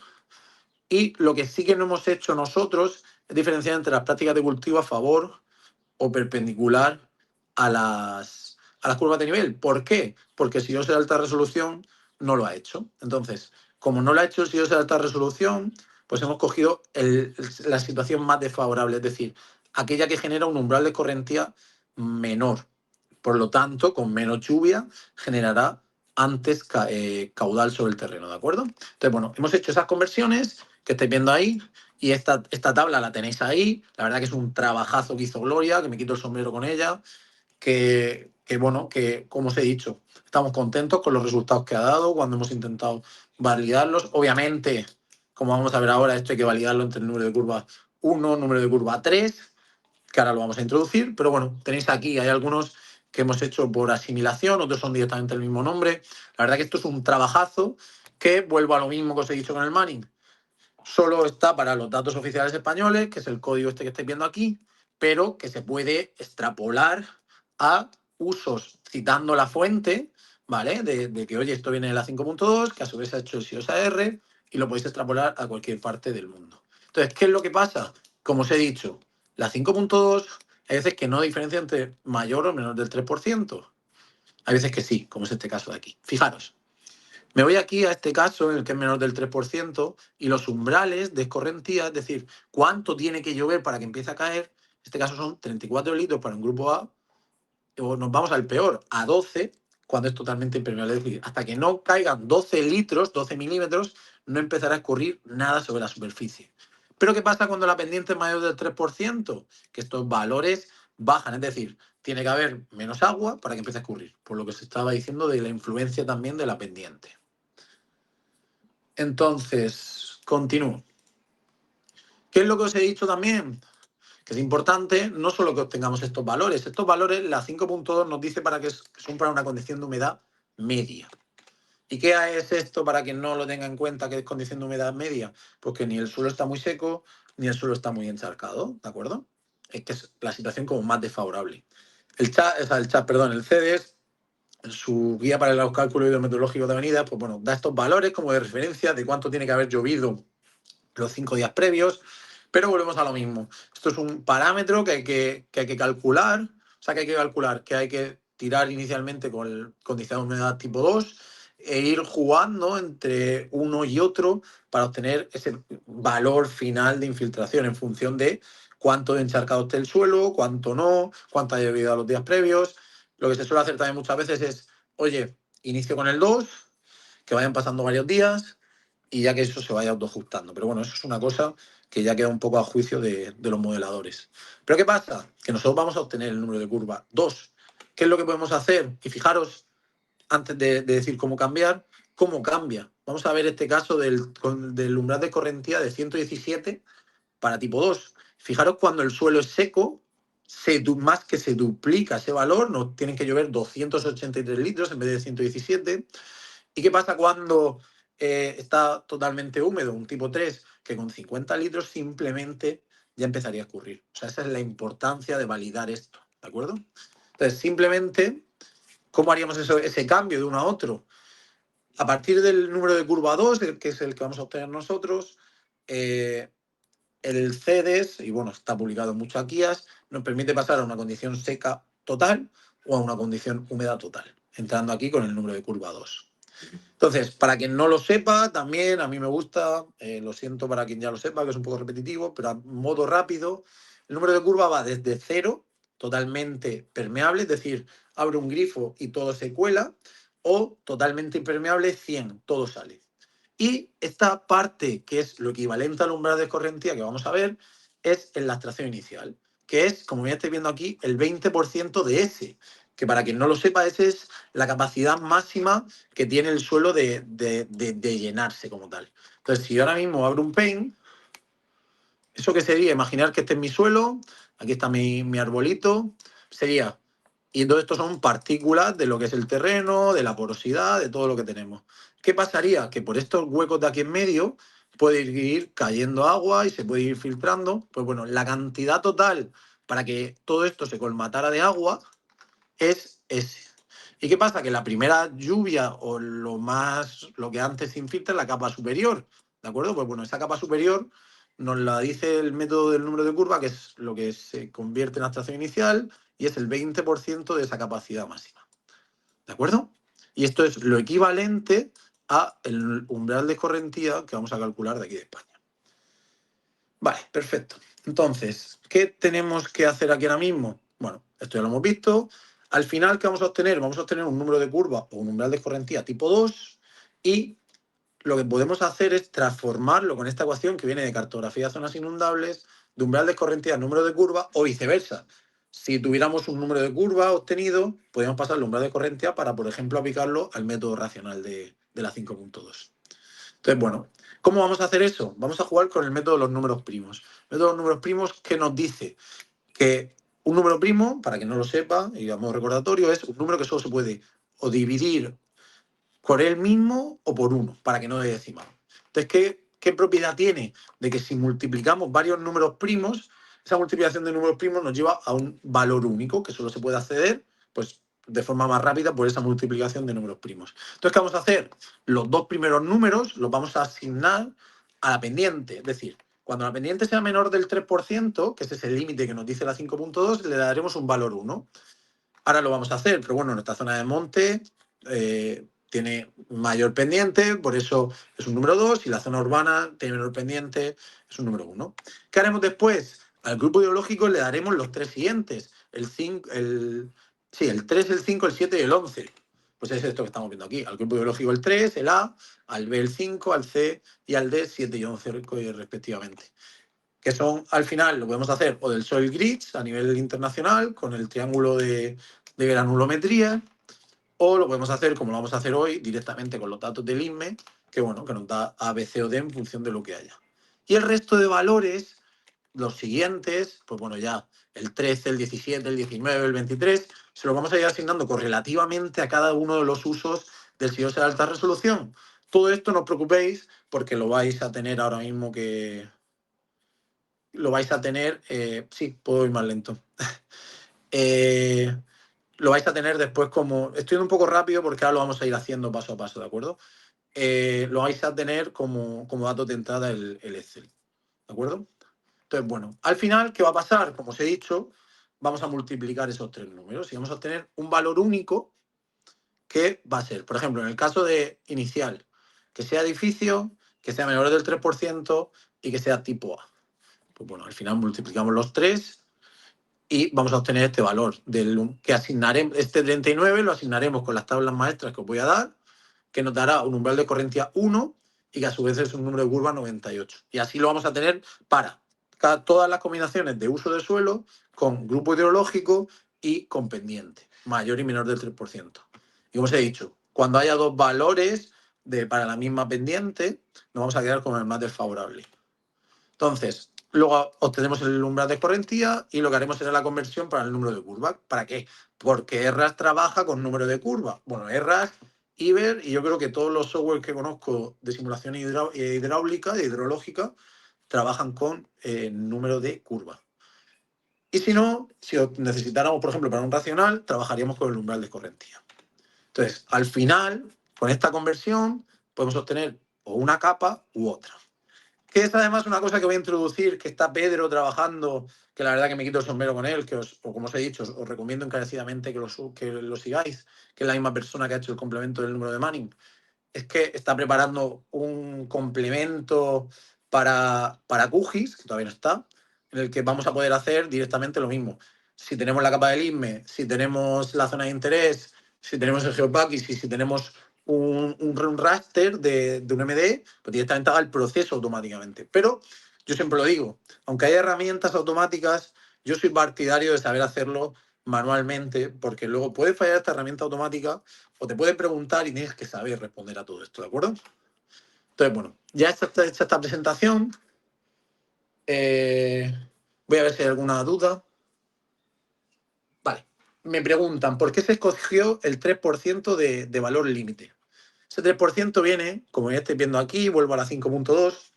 Y lo que sí que no hemos hecho nosotros es diferenciar entre las prácticas de cultivo a favor o perpendicular a las curvas de nivel. ¿Por qué? Porque si yo sé de alta resolución, no lo ha hecho. Entonces, como no lo ha hecho si yo sé de alta resolución, pues hemos cogido la situación más desfavorable, es decir, aquella que genera un umbral de escorrentía menor. Por lo tanto, con menos lluvia generará antes caudal sobre el terreno, ¿de acuerdo? Entonces, bueno, hemos hecho esas conversiones que estáis viendo ahí, y esta tabla la tenéis ahí. La verdad que es un trabajazo que hizo Gloria, que me quito el sombrero con ella, bueno, que como os he dicho, estamos contentos con los resultados que ha dado cuando hemos intentado validarlos. Obviamente, como vamos a ver ahora, esto hay que validarlo entre el número de curva 1, número de curva 3, que ahora lo vamos a introducir, pero bueno, tenéis aquí, hay algunos que hemos hecho por asimilación, otros son directamente el mismo nombre. La verdad que esto es un trabajazo que, vuelvo a lo mismo que os he dicho con el Manning, solo está para los datos oficiales españoles, que es el código este que estáis viendo aquí, pero que se puede extrapolar a usos citando la fuente, ¿vale? De que, oye, esto viene de la 5.2, que a su vez ha hecho el SIOSAR, y lo podéis extrapolar a cualquier parte del mundo. Entonces, ¿qué es lo que pasa? Como os he dicho, la 5.2 hay veces que no diferencia entre mayor o menor del 3%. Hay veces que sí, como es este caso de aquí. Fijaros, me voy aquí a este caso, en el que es menor del 3%, y los umbrales de escorrentía, es decir, cuánto tiene que llover para que empiece a caer. En este caso son 34 litros para un grupo A, o nos vamos al peor, a 12, cuando es totalmente impermeable. Es decir, hasta que no caigan 12 litros, 12 milímetros, no empezará a escurrir nada sobre la superficie. Pero ¿qué pasa cuando la pendiente es mayor del 3%? Que estos valores bajan, es decir, tiene que haber menos agua para que empiece a escurrir, por lo que se estaba diciendo de la influencia también de la pendiente. Entonces, continúo. ¿Qué es lo que os he dicho también? Que es importante no solo que obtengamos estos valores. Estos valores, la 5.2 nos dice que son para una condición de humedad media. ¿Y qué es esto para que no lo tenga en cuenta, que es condición de humedad media? Pues que ni el suelo está muy seco, ni el suelo está muy encharcado, ¿de acuerdo? Es que es la situación como más desfavorable. El CEDES, en su guía para los cálculos hidrometeorológicos de avenidas, pues bueno, da estos valores como de referencia de cuánto tiene que haber llovido los 5 días previos, pero volvemos a lo mismo. Esto es un parámetro que hay que calcular, que hay que tirar inicialmente con el condicionado de humedad tipo 2, e ir jugando entre uno y otro para obtener ese valor final de infiltración en función de cuánto encharcado esté el suelo, cuánto no, cuánto haya llovido los días previos. Lo que se suele hacer también muchas veces es, oye, inicio con el 2, que vayan pasando varios días y ya que eso se vaya autoajustando. Pero bueno, eso es una cosa que ya queda un poco a juicio de los modeladores. Pero ¿qué pasa? Que nosotros vamos a obtener el número de curva 2. ¿Qué es lo que podemos hacer? Y fijaros, antes de decir cómo cambiar, cómo cambia. Vamos a ver este caso del umbral de escorrentía de 117 para tipo 2. Fijaros cuando el suelo es seco, más que se duplica ese valor, nos tienen que llover 283 litros en vez de 117. ¿Y qué pasa cuando está totalmente húmedo, un tipo 3, que con 50 litros simplemente ya empezaría a escurrir? O sea, esa es la importancia de validar esto, ¿de acuerdo? Entonces, simplemente, ¿cómo haríamos ese cambio de uno a otro? A partir del número de curva 2, que es el que vamos a obtener nosotros, el CEDES, y bueno, está publicado en muchas guías, nos permite pasar a una condición seca total o a una condición húmeda total, entrando aquí con el número de curva 2. Entonces, para quien no lo sepa, también a mí me gusta, lo siento para quien ya lo sepa, que es un poco repetitivo, pero a modo rápido, el número de curva va desde 0, totalmente permeable, es decir, abre un grifo y todo se cuela, o totalmente impermeable, 100, todo sale. Y esta parte, que es lo equivalente al umbral de escorrentía que vamos a ver, es en la extracción inicial, que es, como ya estáis viendo aquí, el 20% de S, que para quien no lo sepa, esa es la capacidad máxima que tiene el suelo de llenarse como tal. Entonces, si yo ahora mismo abro un paint, ¿eso qué sería? Imaginar que este es mi suelo, aquí está mi arbolito, sería... Y todo esto son partículas de lo que es el terreno, de la porosidad, de todo lo que tenemos. ¿Qué pasaría? Que por estos huecos de aquí en medio puede ir cayendo agua y se puede ir filtrando. Pues bueno, la cantidad total para que todo esto se colmatara de agua es ese. ¿Y qué pasa? Que la primera lluvia o lo que antes se infiltra es la capa superior, ¿de acuerdo? Pues bueno, esa capa superior nos la dice el método del número de curva, que es lo que se convierte en abstracción inicial, y es el 20% de esa capacidad máxima, ¿de acuerdo? Y esto es lo equivalente a el umbral de escorrentía que vamos a calcular de aquí de España. Vale, perfecto. Entonces, ¿qué tenemos que hacer aquí ahora mismo? Bueno, esto ya lo hemos visto. Al final, ¿qué vamos a obtener? Vamos a obtener un número de curva o un umbral de escorrentía tipo 2 y lo que podemos hacer es transformarlo con esta ecuación que viene de cartografía de zonas inundables, de umbral de escorrentía a número de curva o viceversa. Si tuviéramos un número de curva obtenido, podríamos pasar el umbral de escorrentía para, por ejemplo, aplicarlo al método racional de la 5.2. Entonces, bueno, ¿cómo vamos a hacer eso? Vamos a jugar con el método de los números primos. El método de los números primos, que nos dice que un número primo, para que no lo sepa, y a modo recordatorio, es un número que solo se puede o dividir por él mismo o por 1, para que no dé decimal. Entonces, ¿qué propiedad tiene? De que si multiplicamos varios números primos, esa multiplicación de números primos nos lleva a un valor único que solo se puede acceder, pues, de forma más rápida por esa multiplicación de números primos. Entonces, ¿qué vamos a hacer? Los dos primeros números los vamos a asignar a la pendiente. Es decir, cuando la pendiente sea menor del 3%, que ese es el límite que nos dice la 5.2, le daremos un valor 1. Ahora lo vamos a hacer, pero bueno, nuestra zona de monte tiene mayor pendiente, por eso es un número 2, y la zona urbana tiene menor pendiente, es un número 1. ¿Qué haremos después? Al grupo ideológico le daremos los tres siguientes, el 5, el 3, el 5, el 7 y el 11. Pues es esto que estamos viendo aquí. Al grupo ideológico el 3, el A, al B el 5, al C y al D 7 y 11 respectivamente. Que son, al final, lo podemos hacer o del Soil Grids a nivel internacional, con el triángulo de granulometría, o lo podemos hacer, como lo vamos a hacer hoy, directamente con los datos del INME, que bueno, que nos da A, B, C o D en función de lo que haya. Y el resto de valores, los siguientes, pues bueno, ya el 13, el 17, el 19, el 23, se los vamos a ir asignando correlativamente a cada uno de los usos del SIOS de alta resolución. Todo esto no os preocupéis, porque lo vais a tener ahora mismo que... Lo vais a tener... sí, puedo ir más lento. Lo vais a tener después como... Estoy un poco rápido porque ahora lo vamos a ir haciendo paso a paso, ¿de acuerdo? Lo vais a tener como datos de entrada el Excel, ¿de acuerdo? Entonces, bueno, al final, ¿qué va a pasar? Como os he dicho, vamos a multiplicar esos tres números y vamos a obtener un valor único que va a ser, por ejemplo, en el caso de inicial, que sea edificio, que sea menor del 3% y que sea tipo A. Pues bueno, al final multiplicamos los tres y vamos a obtener este valor que asignaremos. Este 39 lo asignaremos con las tablas maestras que os voy a dar, que nos dará un umbral de correncia 1 y que a su vez es un número de curva 98. Y así lo vamos a tener para todas las combinaciones de uso de suelo con grupo hidrológico y con pendiente, mayor y menor del 3%. Y como os he dicho, cuando haya dos valores para la misma pendiente, nos vamos a quedar con el más desfavorable. Entonces, luego obtenemos el umbral de escorrentía y lo que haremos será la conversión para el número de curva. ¿Para qué? Porque ERRAS trabaja con número de curva. Bueno, ERRAS, IBER y yo creo que todos los software que conozco de simulación hidráulica, de hidrológica, trabajan con número de curva. Y si no, si necesitáramos, por ejemplo, para un racional, trabajaríamos con el umbral de escorrentía. Entonces, al final, con esta conversión, podemos obtener o una capa u otra. Que es además una cosa que voy a introducir, que está Pedro trabajando, que la verdad que me quito el sombrero con él, o como os he dicho, os recomiendo encarecidamente que lo sigáis, que es la misma persona que ha hecho el complemento del número de Manning. Es que está preparando un complemento para QGIS, que todavía no está, en el que vamos a poder hacer directamente lo mismo. Si tenemos la capa del ISME, si tenemos la zona de interés, si tenemos el GeoPackage y si tenemos un raster de un MD, pues directamente haga el proceso automáticamente. Pero yo siempre lo digo, aunque haya herramientas automáticas, yo soy partidario de saber hacerlo manualmente, porque luego puede fallar esta herramienta automática o te puede preguntar y tienes que saber responder a todo esto, ¿de acuerdo? Entonces, bueno, ya está hecha esta presentación. Voy a ver si hay alguna duda. Vale. Me preguntan, ¿por qué se escogió el 3% de valor límite? Ese 3% viene, como ya estáis viendo aquí, vuelvo a la 5.2,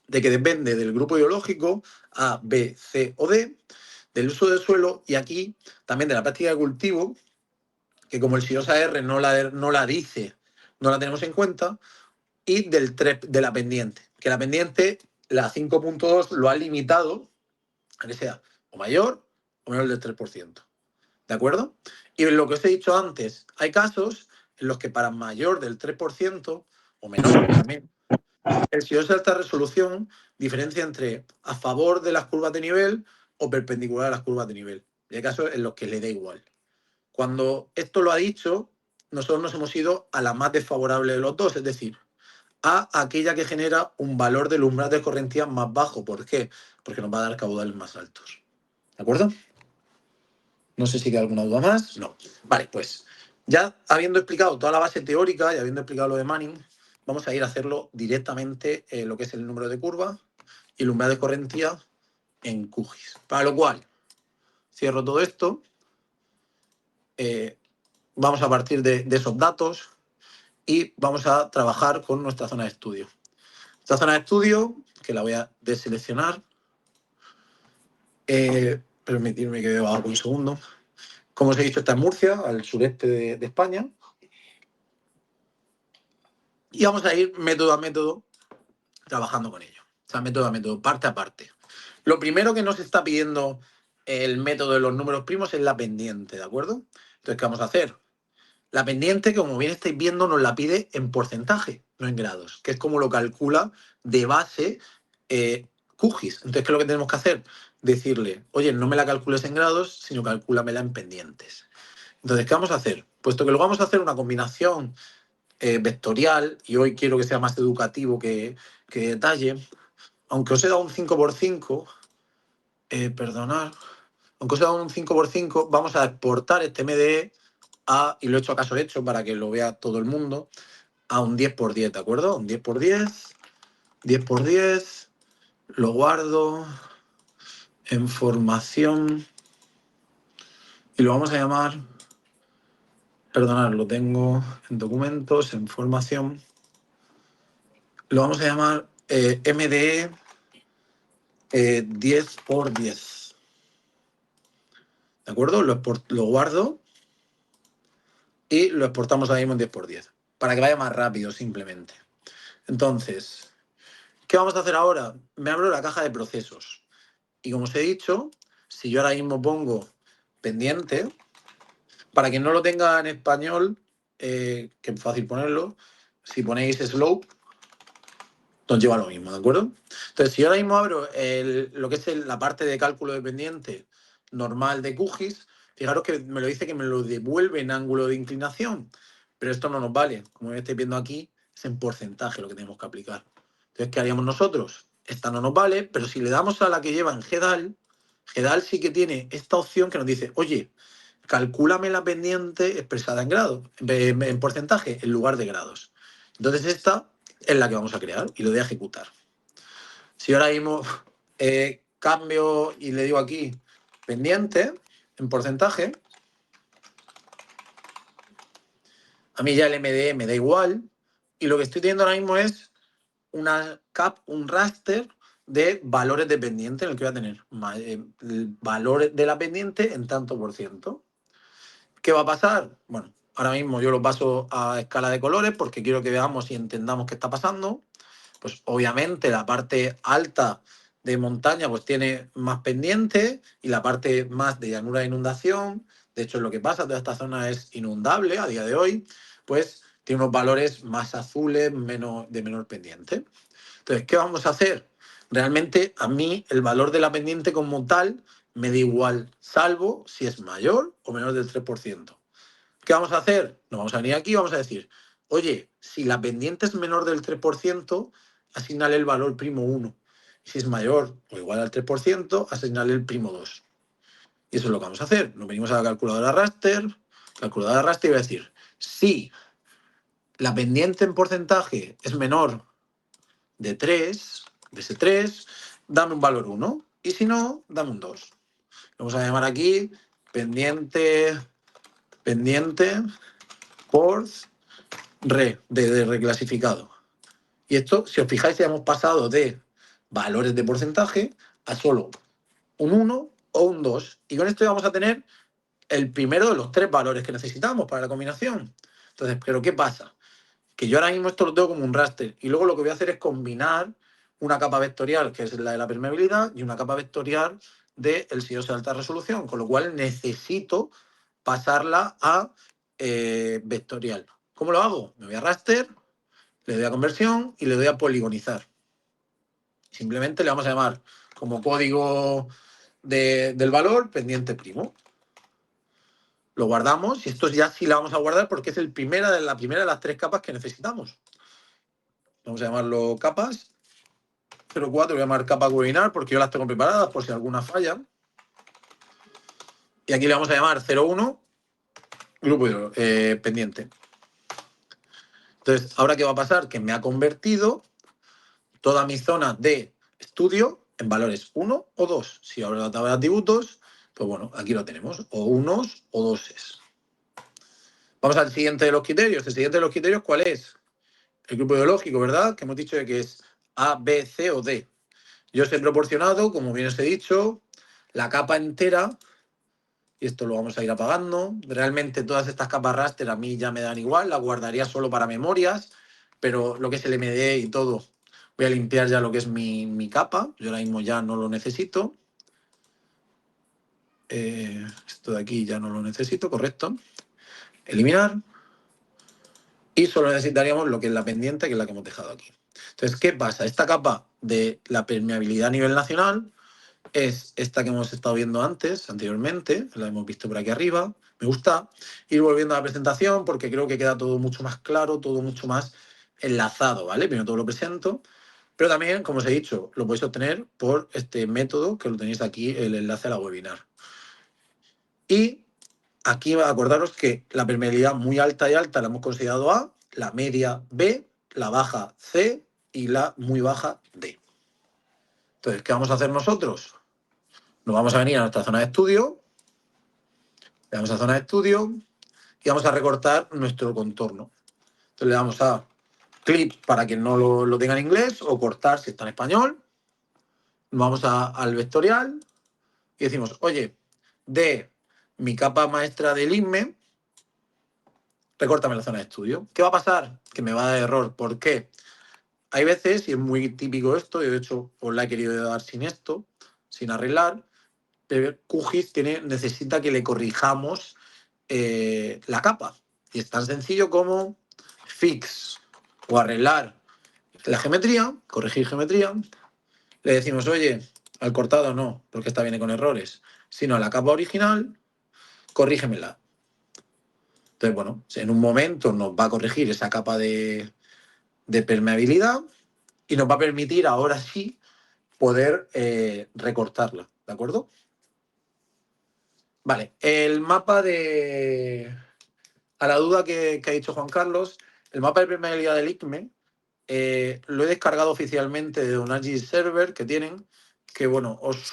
de que depende del grupo ideológico A, B, C o D, del uso del suelo y aquí también de la práctica de cultivo, que como el SIOSA R no la dice, no la tenemos en cuenta, y de la pendiente, que la pendiente, la 5.2, lo ha limitado a que sea o mayor o menor del 3%. ¿De acuerdo? Y lo que os he dicho antes, hay casos en los que para mayor del 3% o menor también, el SIOSA alta resolución diferencia entre a favor de las curvas de nivel o perpendicular a las curvas de nivel. Y hay casos en los que le da igual. Cuando esto lo ha dicho, nosotros nos hemos ido a la más desfavorable de los dos, es decir, a aquella que genera un valor del umbral de correntía más bajo. ¿Por qué? Porque nos va a dar caudales más altos. ¿De acuerdo? No sé si queda alguna duda más. No. Vale, pues ya habiendo explicado toda la base teórica y habiendo explicado lo de Manning, vamos a ir a hacerlo directamente lo que es el número de curva y el umbral de correntía en QGIS. Para lo cual, cierro todo esto. Vamos a partir de esos datos y vamos a trabajar con nuestra zona de estudio. Esta zona de estudio, que la voy a deseleccionar, permitirme que vea algo un segundo. Como os he dicho, está en Murcia, al sureste de España. Y vamos a ir método a método trabajando con ello. O sea, método a método, parte a parte. Lo primero que nos está pidiendo el método de los números primos es la pendiente, ¿de acuerdo? Entonces, ¿qué vamos a hacer? La pendiente, como bien estáis viendo, nos la pide en porcentaje, no en grados, que es como lo calcula de base QGIS. Entonces, ¿qué es lo que tenemos que hacer? Decirle, oye, no me la calcules en grados, sino calcúlamela en pendientes. Entonces, ¿qué vamos a hacer? Puesto que lo vamos a hacer una combinación vectorial, y hoy quiero que sea más educativo que detalle, aunque os he dado un 5x5, perdonad, aunque os he dado un 5x5, vamos a exportar este MDE y lo he hecho a caso hecho para que lo vea todo el mundo, a un 10x10, ¿de acuerdo? Un 10x10, 10x10, lo guardo en formación y lo vamos a llamar, perdonad, lo tengo en documentos, en formación, lo vamos a llamar MDE 10x10, ¿de acuerdo? Lo guardo y lo exportamos ahí en 10x10, para que vaya más rápido simplemente. Entonces, ¿qué vamos a hacer ahora? Me abro la caja de procesos. Y como os he dicho, si yo ahora mismo pongo pendiente, para quien no lo tenga en español, que es fácil ponerlo, si ponéis slope, nos lleva a lo mismo, ¿de acuerdo? Entonces, si yo ahora mismo abro lo que es la parte de cálculo de pendiente normal de QGIS, fijaros que me lo dice que me lo devuelve en ángulo de inclinación, pero esto no nos vale. Como estáis viendo aquí, es en porcentaje lo que tenemos que aplicar. Entonces, ¿qué haríamos nosotros? Esta no nos vale, pero si le damos a la que lleva en GEDAL, GEDAL sí que tiene esta opción que nos dice, oye, calcúlame la pendiente expresada en grados, en porcentaje, en lugar de grados. Entonces esta es la que vamos a crear y lo voy a ejecutar. Si ahora mismo cambio y le digo aquí pendiente en porcentaje, a mí ya el MDE me da igual y lo que estoy teniendo ahora mismo es un raster de valores de pendiente en el que voy a tener el valor de la pendiente en tanto por ciento. ¿Qué va a pasar? Bueno, ahora mismo yo lo paso a escala de colores porque quiero que veamos y entendamos qué está pasando. Pues obviamente la parte alta de montaña pues tiene más pendiente y la parte más de llanura de inundación, de hecho es lo que pasa, toda esta zona es inundable a día de hoy, pues tiene unos valores más azules, de menor pendiente. Entonces, ¿qué vamos a hacer? Realmente a mí el valor de la pendiente como tal me da igual, salvo si es mayor o menor del 3%. ¿Qué vamos a hacer? Nos vamos a venir aquí y vamos a decir, oye, si la pendiente es menor del 3%, asignale el valor primo 1. Y si es mayor o igual al 3%, asignale el primo 2. Y eso es lo que vamos a hacer. Nos venimos a la calculadora raster y voy a decir, si la pendiente en porcentaje es menor de 3, de ese 3, dame un valor 1. Y si no, dame un 2. Vamos a llamar aquí pendiente por de reclasificado. Y esto, si os fijáis, ya hemos pasado de valores de porcentaje a solo un 1 o un 2. Y con esto ya vamos a tener el primero de los 3 valores que necesitamos para la combinación. Entonces, ¿pero qué pasa? Que yo ahora mismo esto lo tengo como un raster y luego lo que voy a hacer es combinar una capa vectorial, que es la de la permeabilidad, y una capa vectorial del SIOS de alta resolución, con lo cual necesito pasarla a vectorial. ¿Cómo lo hago? Me voy a raster, le doy a conversión y le doy a poligonizar. Simplemente le vamos a llamar como código del valor pendiente primo. Lo guardamos y esto ya sí la vamos a guardar porque es la primera de las 3 capas que necesitamos. Vamos a llamarlo capas. 04 voy a llamar capa webinar porque yo las tengo preparadas por si alguna falla. Y aquí le vamos a llamar 01 grupo pendiente. Entonces, ¿ahora qué va a pasar? Que me ha convertido toda mi zona de estudio en valores 1 o 2. Si abro la tabla de atributos, pues bueno, aquí lo tenemos, o unos o doses. Vamos al siguiente de los criterios. El siguiente de los criterios, ¿cuál es? El grupo ideológico, ¿verdad? Que hemos dicho de que es A, B, C o D. Yo os he proporcionado, como bien os he dicho, la capa entera, y esto lo vamos a ir apagando. Realmente todas estas capas raster a mí ya me dan igual, las guardaría solo para memorias, pero lo que es el MD y todo, voy a limpiar ya lo que es mi capa. Yo ahora mismo ya no lo necesito. Esto de aquí ya no lo necesito, correcto. Eliminar. Y solo necesitaríamos lo que es la pendiente, que es la que hemos dejado aquí. Entonces, ¿qué pasa? Esta capa de la permeabilidad a nivel nacional es esta que hemos estado viendo anteriormente, la hemos visto por aquí arriba. Me gusta ir volviendo a la presentación porque creo que queda todo mucho más claro, todo mucho más enlazado, ¿vale? Primero todo lo presento, pero también, como os he dicho, lo podéis obtener por este método que lo tenéis aquí, el enlace a la webinar. Y aquí acordaros que la permeabilidad muy alta y alta la hemos considerado A, la media B, la baja C y la muy baja D. Entonces, ¿qué vamos a hacer nosotros? Nos vamos a venir a nuestra zona de estudio, le damos a zona de estudio y vamos a recortar nuestro contorno. Entonces le damos a clip para que no lo tenga en inglés o cortar si está en español. Vamos al vectorial y decimos, oye, de mi capa maestra del INME, recórtame la zona de estudio. ¿Qué va a pasar? Que me va a dar error. ¿Por qué? Hay veces, y es muy típico esto, y de hecho os la he querido dar sin esto, sin arreglar, pero QGIS necesita que le corrijamos la capa. Y es tan sencillo como fix o arreglar la geometría, corregir geometría. Le decimos, oye, al cortado no, porque esta viene con errores, sino a la capa original, corrígemela. Entonces, bueno, en un momento nos va a corregir esa capa de permeabilidad y nos va a permitir ahora sí poder recortarla, ¿de acuerdo? Vale, el mapa de... A la duda que ha dicho Juan Carlos, el mapa de permeabilidad del ICME lo he descargado oficialmente de un Agile Server que tienen, que bueno, os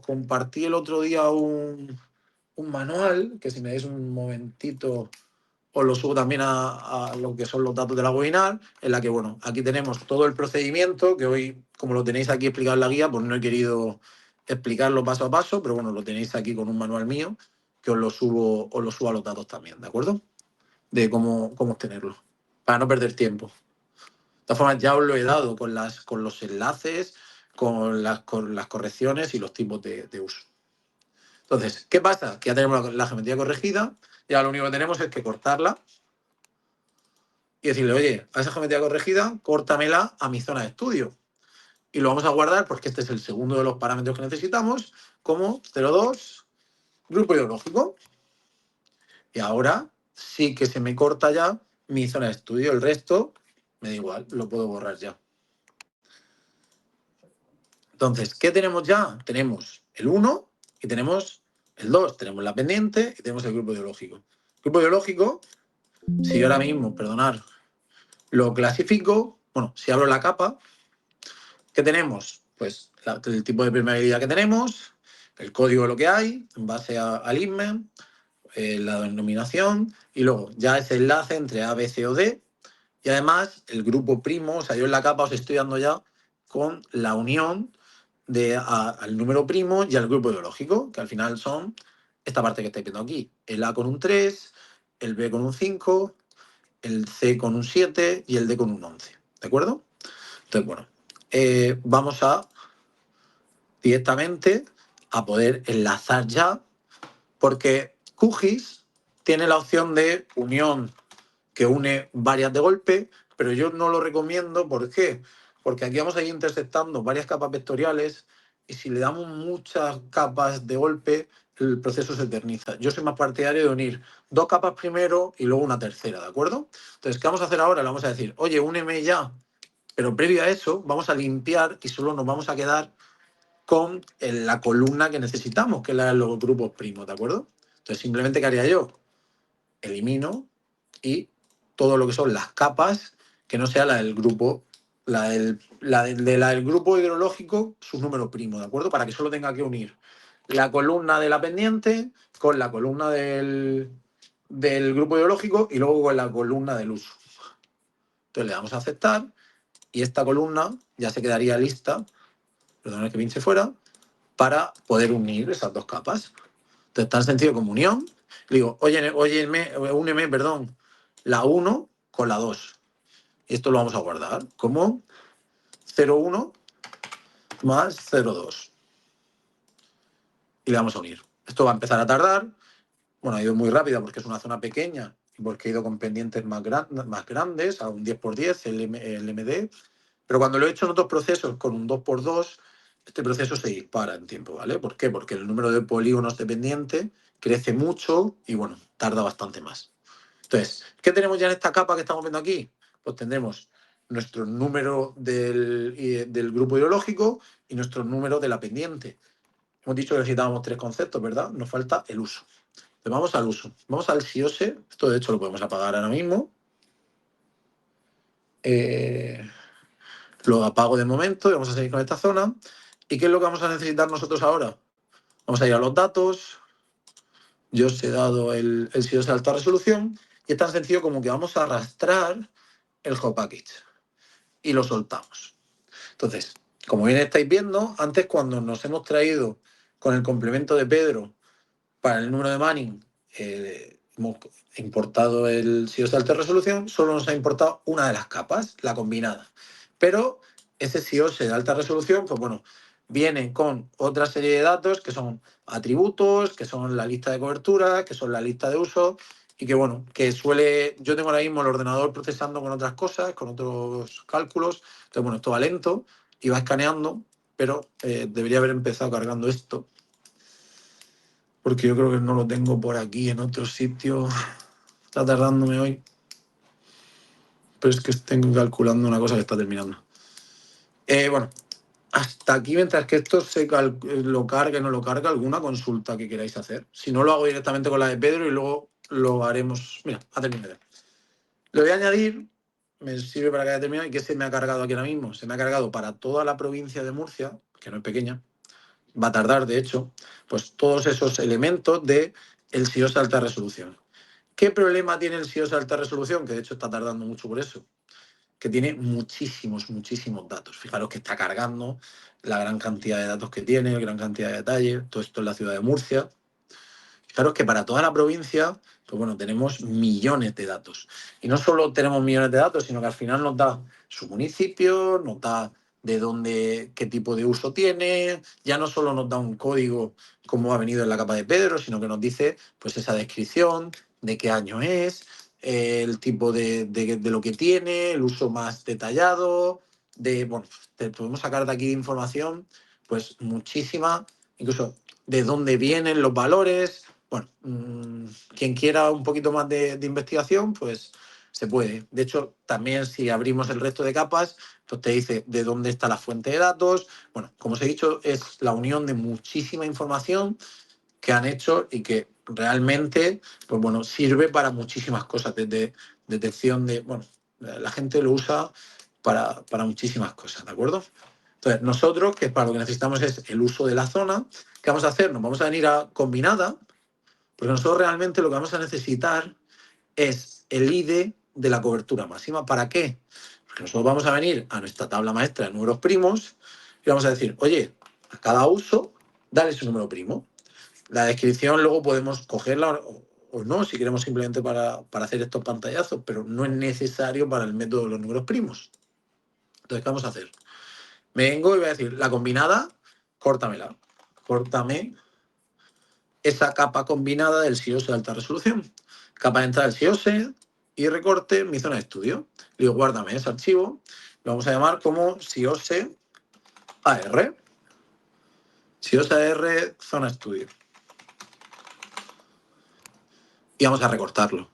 compartí el otro día un manual, que si me dais un momentito os lo subo también a lo que son los datos de la webinar, en la que, bueno, aquí tenemos todo el procedimiento, que hoy, como lo tenéis aquí explicado en la guía, pues no he querido explicarlo paso a paso, pero bueno, lo tenéis aquí con un manual mío, que os lo subo a los datos también, ¿de acuerdo? De cómo obtenerlo, para no perder tiempo. De todas formas, ya os lo he dado con los enlaces, con las correcciones y los tipos de uso. Entonces, ¿qué pasa? Que ya tenemos la geometría corregida, ya lo único que tenemos es que cortarla y decirle, oye, a esa geometría corregida, córtamela a mi zona de estudio. Y lo vamos a guardar porque este es el segundo de los parámetros que necesitamos, como 0,2, grupo ideológico. Y ahora sí que se me corta ya mi zona de estudio. El resto me da igual, lo puedo borrar ya. Entonces, ¿qué tenemos ya? Tenemos el 1 y tenemos el 2. Tenemos la pendiente y tenemos el grupo ideológico. El grupo ideológico, si yo ahora mismo, perdonad, lo clasifico, bueno, si abro la capa, ¿qué tenemos? Pues el tipo de permeabilidad que tenemos, el código de lo que hay, en base al ISME, la denominación, y luego ya ese enlace entre A, B, C o D, y además el grupo primo, o sea, yo en la capa os estoy dando ya con la unión al número primo y al grupo ideológico, que al final son esta parte que estáis viendo aquí. El A con un 3, el B con un 5, el C con un 7 y el D con un 11. ¿De acuerdo? Entonces, bueno, vamos directamente a poder enlazar ya, porque QGIS tiene la opción de unión que une varias de golpe, pero yo no lo recomiendo. ¿Por qué? Porque aquí vamos a ir intersectando varias capas vectoriales y si le damos muchas capas de golpe, el proceso se eterniza. Yo soy más partidario de unir dos capas primero y luego una tercera, ¿de acuerdo? Entonces, ¿qué vamos a hacer ahora? Le vamos a decir, oye, úneme ya, pero previo a eso vamos a limpiar y solo nos vamos a quedar con la columna que necesitamos, que es la de los grupos primos, ¿de acuerdo? Entonces, simplemente, ¿qué haría yo? Elimino y todo lo que son las capas, que no sea la del grupo, la del grupo hidrológico, sus números primos, ¿de acuerdo? Para que solo tenga que unir la columna de la pendiente con la columna del grupo hidrológico y luego con la columna del uso. Entonces le damos a aceptar y esta columna ya se quedaría lista, perdón que pinche fuera, para poder unir esas dos capas. Entonces, tan sencillo como unión. Le digo, oye, úneme, perdón, la 1 con la 2. Y esto lo vamos a guardar como 0,1 más 0,2. Y le vamos a unir. Esto va a empezar a tardar. Bueno, ha ido muy rápido porque es una zona pequeña y porque he ido con pendientes más grandes, a un 10x10, el MD. Pero cuando lo he hecho en otros procesos con un 2x2, este proceso se dispara en tiempo, ¿vale? ¿Por qué? Porque el número de polígonos de pendiente crece mucho y, bueno, tarda bastante más. Entonces, ¿qué tenemos ya en esta capa que estamos viendo aquí? Pues tendremos nuestro número del grupo ideológico y nuestro número de la pendiente. Hemos dicho que necesitábamos tres conceptos, ¿verdad? Nos falta el uso. Entonces vamos al uso. Vamos al SIOSE. Esto, de hecho, lo podemos apagar ahora mismo. Lo apago de momento y vamos a seguir con esta zona. ¿Y qué es lo que vamos a necesitar nosotros ahora? Vamos a ir a los datos. Yo os he dado el SIOS de alta resolución y es tan sencillo como que vamos a arrastrar el hot package y lo soltamos. Entonces, como bien estáis viendo, antes cuando nos hemos traído con el complemento de Pedro para el número de Manning, hemos importado el SIOS de alta resolución, solo nos ha importado una de las capas, la combinada. Pero ese SIOS de alta resolución, pues bueno, viene con otra serie de datos que son atributos, que son la lista de cobertura, que son la lista de uso y que, bueno, que suele... Yo tengo ahora mismo el ordenador procesando con otras cosas, con otros cálculos. Entonces, bueno, esto va lento y va escaneando, pero debería haber empezado cargando esto, porque yo creo que no lo tengo por aquí en otro sitio. Está tardándome hoy, pero es que tengo calculando una cosa que está terminando. Bueno, hasta aquí, mientras que esto lo cargue, no lo carga, alguna consulta que queráis hacer. Si no, lo hago directamente con la de Pedro y luego lo haremos. Mira, ha terminado. Le voy a añadir, me sirve para que haya terminado, y que se me ha cargado aquí ahora mismo. Se me ha cargado para toda la provincia de Murcia, que no es pequeña, va a tardar, de hecho, pues todos esos elementos de el SIOS de alta resolución. ¿Qué problema tiene el SIOS de alta resolución? Que de hecho está tardando mucho por eso. Que tiene muchísimos datos. Fijaros que está cargando la gran cantidad de datos que tiene, la gran cantidad de detalles. Todo esto en la ciudad de Murcia. Fijaros que para toda la provincia, pues bueno, tenemos millones de datos. Y no solo tenemos millones de datos, sino que al final nos da su municipio, nos da de dónde, qué tipo de uso tiene, ya no solo nos da un código como ha venido en la capa de Pedro, sino que nos dice pues esa descripción de qué año es, el tipo de lo que tiene, el uso más detallado, bueno, te podemos sacar de aquí información pues muchísima, incluso de dónde vienen los valores. Bueno, quien quiera un poquito más de investigación, pues se puede. De hecho, también si abrimos el resto de capas, pues te dice de dónde está la fuente de datos. Bueno, como os he dicho, es la unión de muchísima información que han hecho y que realmente, pues bueno, sirve para muchísimas cosas, desde detección de, bueno, la gente lo usa para muchísimas cosas, ¿de acuerdo? Entonces, nosotros, que para lo que necesitamos es el uso de la zona, ¿qué vamos a hacer? Nos vamos a venir a combinada, porque nosotros realmente lo que vamos a necesitar es el ID de la cobertura máxima. ¿Para qué? Porque nosotros vamos a venir a nuestra tabla maestra de números primos y vamos a decir, oye, a cada uso, dale su número primo. La descripción luego podemos cogerla o no, si queremos simplemente para hacer estos pantallazos, pero no es necesario para el método de los números primos. Entonces, ¿qué vamos a hacer? Me vengo y voy a decir, la combinada, córtamela. Córtame esa capa combinada del SIOS de alta resolución. Capa de entrada del SIOS y recorte mi zona de estudio. Le digo, guárdame ese archivo. Lo vamos a llamar como SIOS AR. SIOS AR zona estudio. Y vamos a recortarlo.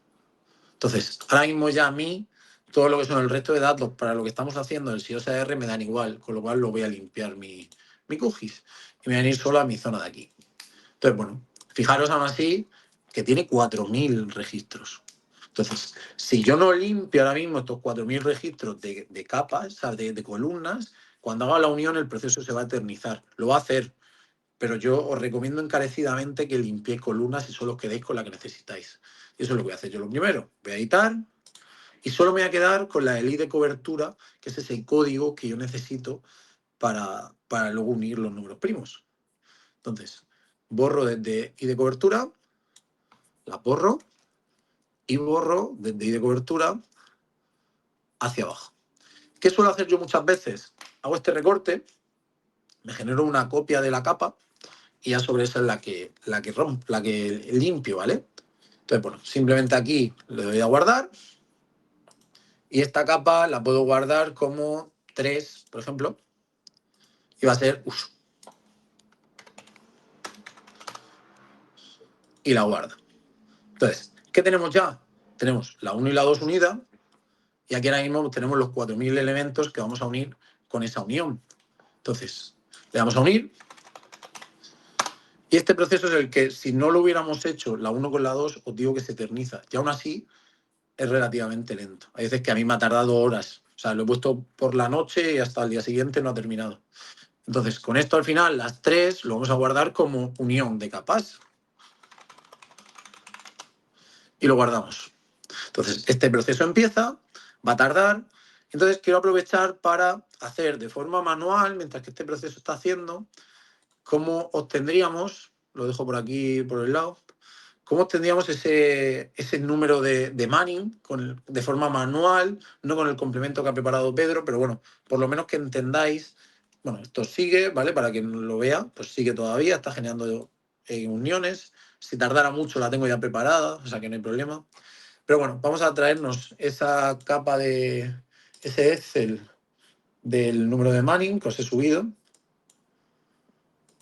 Entonces, ahora mismo ya a mí, todo lo que son el resto de datos para lo que estamos haciendo en SIOS AR me dan igual, con lo cual lo voy a limpiar mi QGIS. Y me voy a ir solo a mi zona de aquí. Entonces, bueno, fijaros aún así que tiene 4.000 registros. Entonces, si yo no limpio ahora mismo estos 4.000 registros de capas, o sea, de columnas, cuando haga la unión el proceso se va a eternizar. Lo va a hacer, pero yo os recomiendo encarecidamente que limpiéis columnas y solo os quedéis con la que necesitáis. Y eso es lo que voy a hacer yo lo primero. Voy a editar y solo me voy a quedar con la ELI de cobertura, que es ese código que yo necesito para luego unir los números primos. Entonces, borro desde I de cobertura, la borro y borro desde I de cobertura hacia abajo. ¿Qué suelo hacer yo muchas veces? Hago este recorte, me genero una copia de la capa y ya sobre esa es la que limpio, ¿vale? Entonces, bueno, simplemente aquí le doy a guardar y esta capa la puedo guardar como 3, por ejemplo, y va a ser uso. Y la guarda. Entonces, ¿qué tenemos ya? Tenemos la 1 y la 2 unidas y aquí ahora mismo tenemos los 4.000 elementos que vamos a unir con esa unión. Entonces, le damos a unir y este proceso es el que, si no lo hubiéramos hecho la 1 con la 2, os digo que se eterniza. Y aún así, es relativamente lento. Hay veces que a mí me ha tardado horas. O sea, lo he puesto por la noche y hasta el día siguiente no ha terminado. Entonces, con esto al final, las 3 lo vamos a guardar como unión de capas. Y lo guardamos. Entonces, este proceso empieza, va a tardar. Entonces, quiero aprovechar para hacer de forma manual, mientras que este proceso está haciendo, cómo obtendríamos, lo dejo por aquí, por el lado, cómo obtendríamos ese número de Manning de forma manual, no con el complemento que ha preparado Pedro, pero bueno, por lo menos que entendáis, bueno, esto sigue, ¿vale? Para quien lo vea, pues sigue todavía, está generando en uniones. Si tardara mucho la tengo ya preparada, o sea que no hay problema. Pero bueno, vamos a traernos esa capa de ese Excel del número de Manning que os he subido.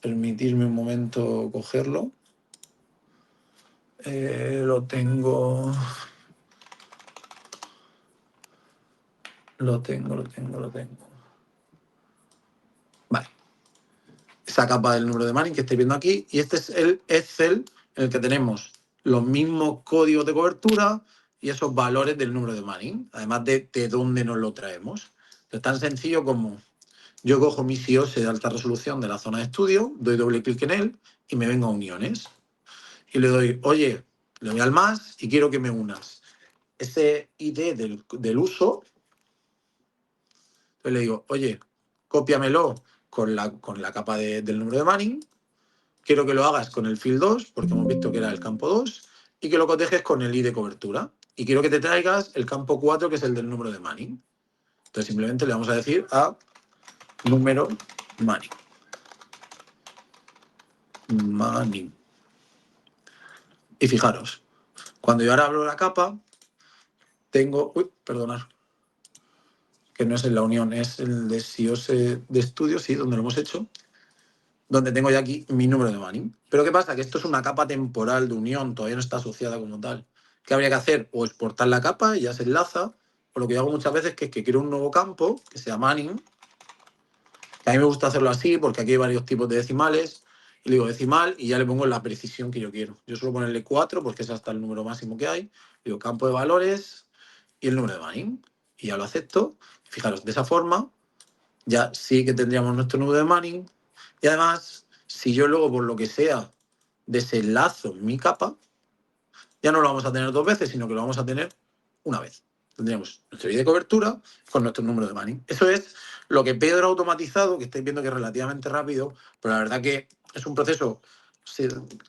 Permitirme un momento cogerlo. Lo tengo. Vale. Esa capa del número de Manning que estáis viendo aquí. Y este es el Excel en el que tenemos los mismos códigos de cobertura y esos valores del número de Manning, además de dónde nos lo traemos. Es tan sencillo como yo cojo mi CIOS de alta resolución de la zona de estudio, doy doble clic en él y me vengo a uniones. Y le doy, oye, le doy al más y quiero que me unas ese ID del uso. Entonces le digo, oye, cópiamelo con la capa del número de Manning. Quiero que lo hagas con el field 2, porque hemos visto que era el campo 2, y que lo cotejes con el ID de cobertura. Y quiero que te traigas el campo 4, que es el del número de Manning. Entonces simplemente le vamos a decir a número Manning. Manning. Y fijaros, cuando yo ahora abro la capa, tengo... Uy, perdonad. Que no es en la unión, es el de SIOS de estudio, sí, donde lo hemos hecho, donde tengo ya aquí mi número de Manning. Pero ¿qué pasa? Que esto es una capa temporal de unión, todavía no está asociada como tal. ¿Qué habría que hacer? O exportar la capa y ya se enlaza, o lo que yo hago muchas veces es que quiero un nuevo campo, que sea Manning, que a mí me gusta hacerlo así porque aquí hay varios tipos de decimales, y le digo decimal y ya le pongo la precisión que yo quiero. Yo suelo ponerle 4 porque es hasta el número máximo que hay. Le digo campo de valores y el número de Manning. Y ya lo acepto. Fijaros, de esa forma ya sí que tendríamos nuestro número de Manning. Y además, si yo luego, por lo que sea, desenlazo mi capa, ya no lo vamos a tener dos veces, sino que lo vamos a tener una vez. Tendríamos nuestro ID de cobertura con nuestro número de Manning. Eso es lo que Pedro ha automatizado, que estáis viendo que es relativamente rápido, pero la verdad que es un proceso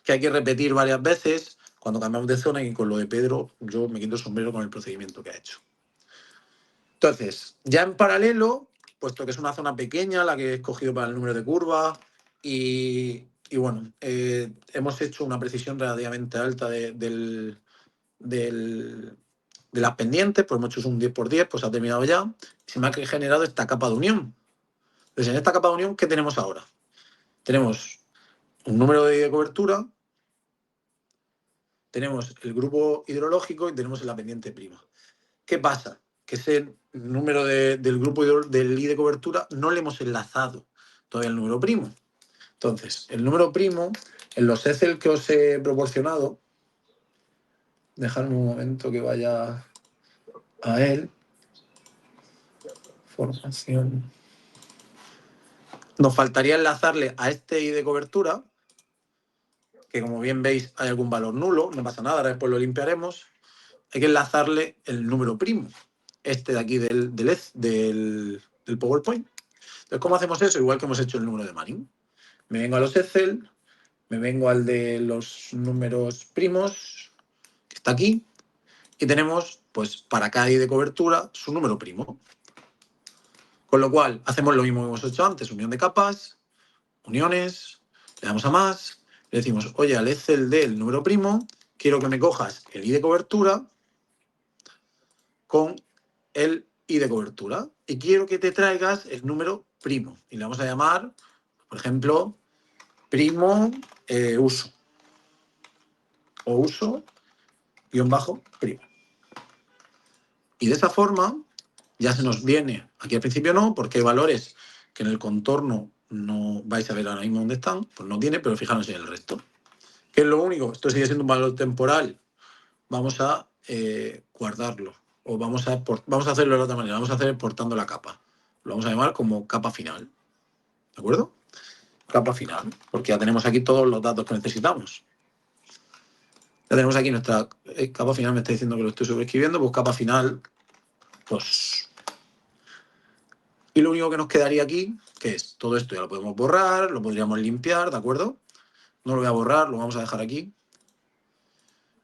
que hay que repetir varias veces cuando cambiamos de zona, y con lo de Pedro yo me quito el sombrero con el procedimiento que ha hecho. Entonces, ya en paralelo, puesto que es una zona pequeña la que he escogido para el número de curva, y bueno, hemos hecho una precisión relativamente alta de las pendientes, pues hemos hecho un 10×10, pues ha terminado ya, y se me ha generado esta capa de unión. Entonces, en esta capa de unión, ¿qué tenemos ahora? Tenemos un número de cobertura, tenemos el grupo hidrológico y tenemos la pendiente prima. ¿Qué pasa? Que ese número del grupo del I de cobertura no le hemos enlazado todavía el número primo. Entonces, el número primo, en los Excel que os he proporcionado, dejadme un momento que vaya a él. Formación. Nos faltaría enlazarle a este I de cobertura, que como bien veis hay algún valor nulo, no pasa nada, ahora después lo limpiaremos. Hay que enlazarle el número primo, este de aquí del PowerPoint. Entonces, ¿cómo hacemos eso? Igual que hemos hecho el número de Manning. Me vengo a los Excel, me vengo al de los números primos, que está aquí, y tenemos, pues, para cada I de cobertura, su número primo. Con lo cual, hacemos lo mismo que hemos hecho antes, unión de capas, uniones, le damos a más, le decimos, oye, al Excel del número primo, quiero que me cojas el I de cobertura con el I de cobertura, y quiero que te traigas el número primo. Y le vamos a llamar, por ejemplo, primo uso. O uso primo. Y de esa forma ya se nos viene, aquí al principio no, porque hay valores que en el contorno no vais a ver ahora mismo dónde están, pues no tiene, pero fijaros en el resto. ¿Qué es lo único? Esto sigue siendo un valor temporal. Vamos a guardarlo. O vamos a hacerlo de otra manera. Vamos a hacer exportando la capa. Lo vamos a llamar como capa final. ¿De acuerdo? Capa final. Porque ya tenemos aquí todos los datos que necesitamos. Ya tenemos aquí nuestra capa final, me está diciendo que lo estoy sobreescribiendo, pues capa final, pues... Y lo único que nos quedaría aquí, que es todo esto ya lo podemos borrar, lo podríamos limpiar, ¿de acuerdo? No lo voy a borrar, lo vamos a dejar aquí.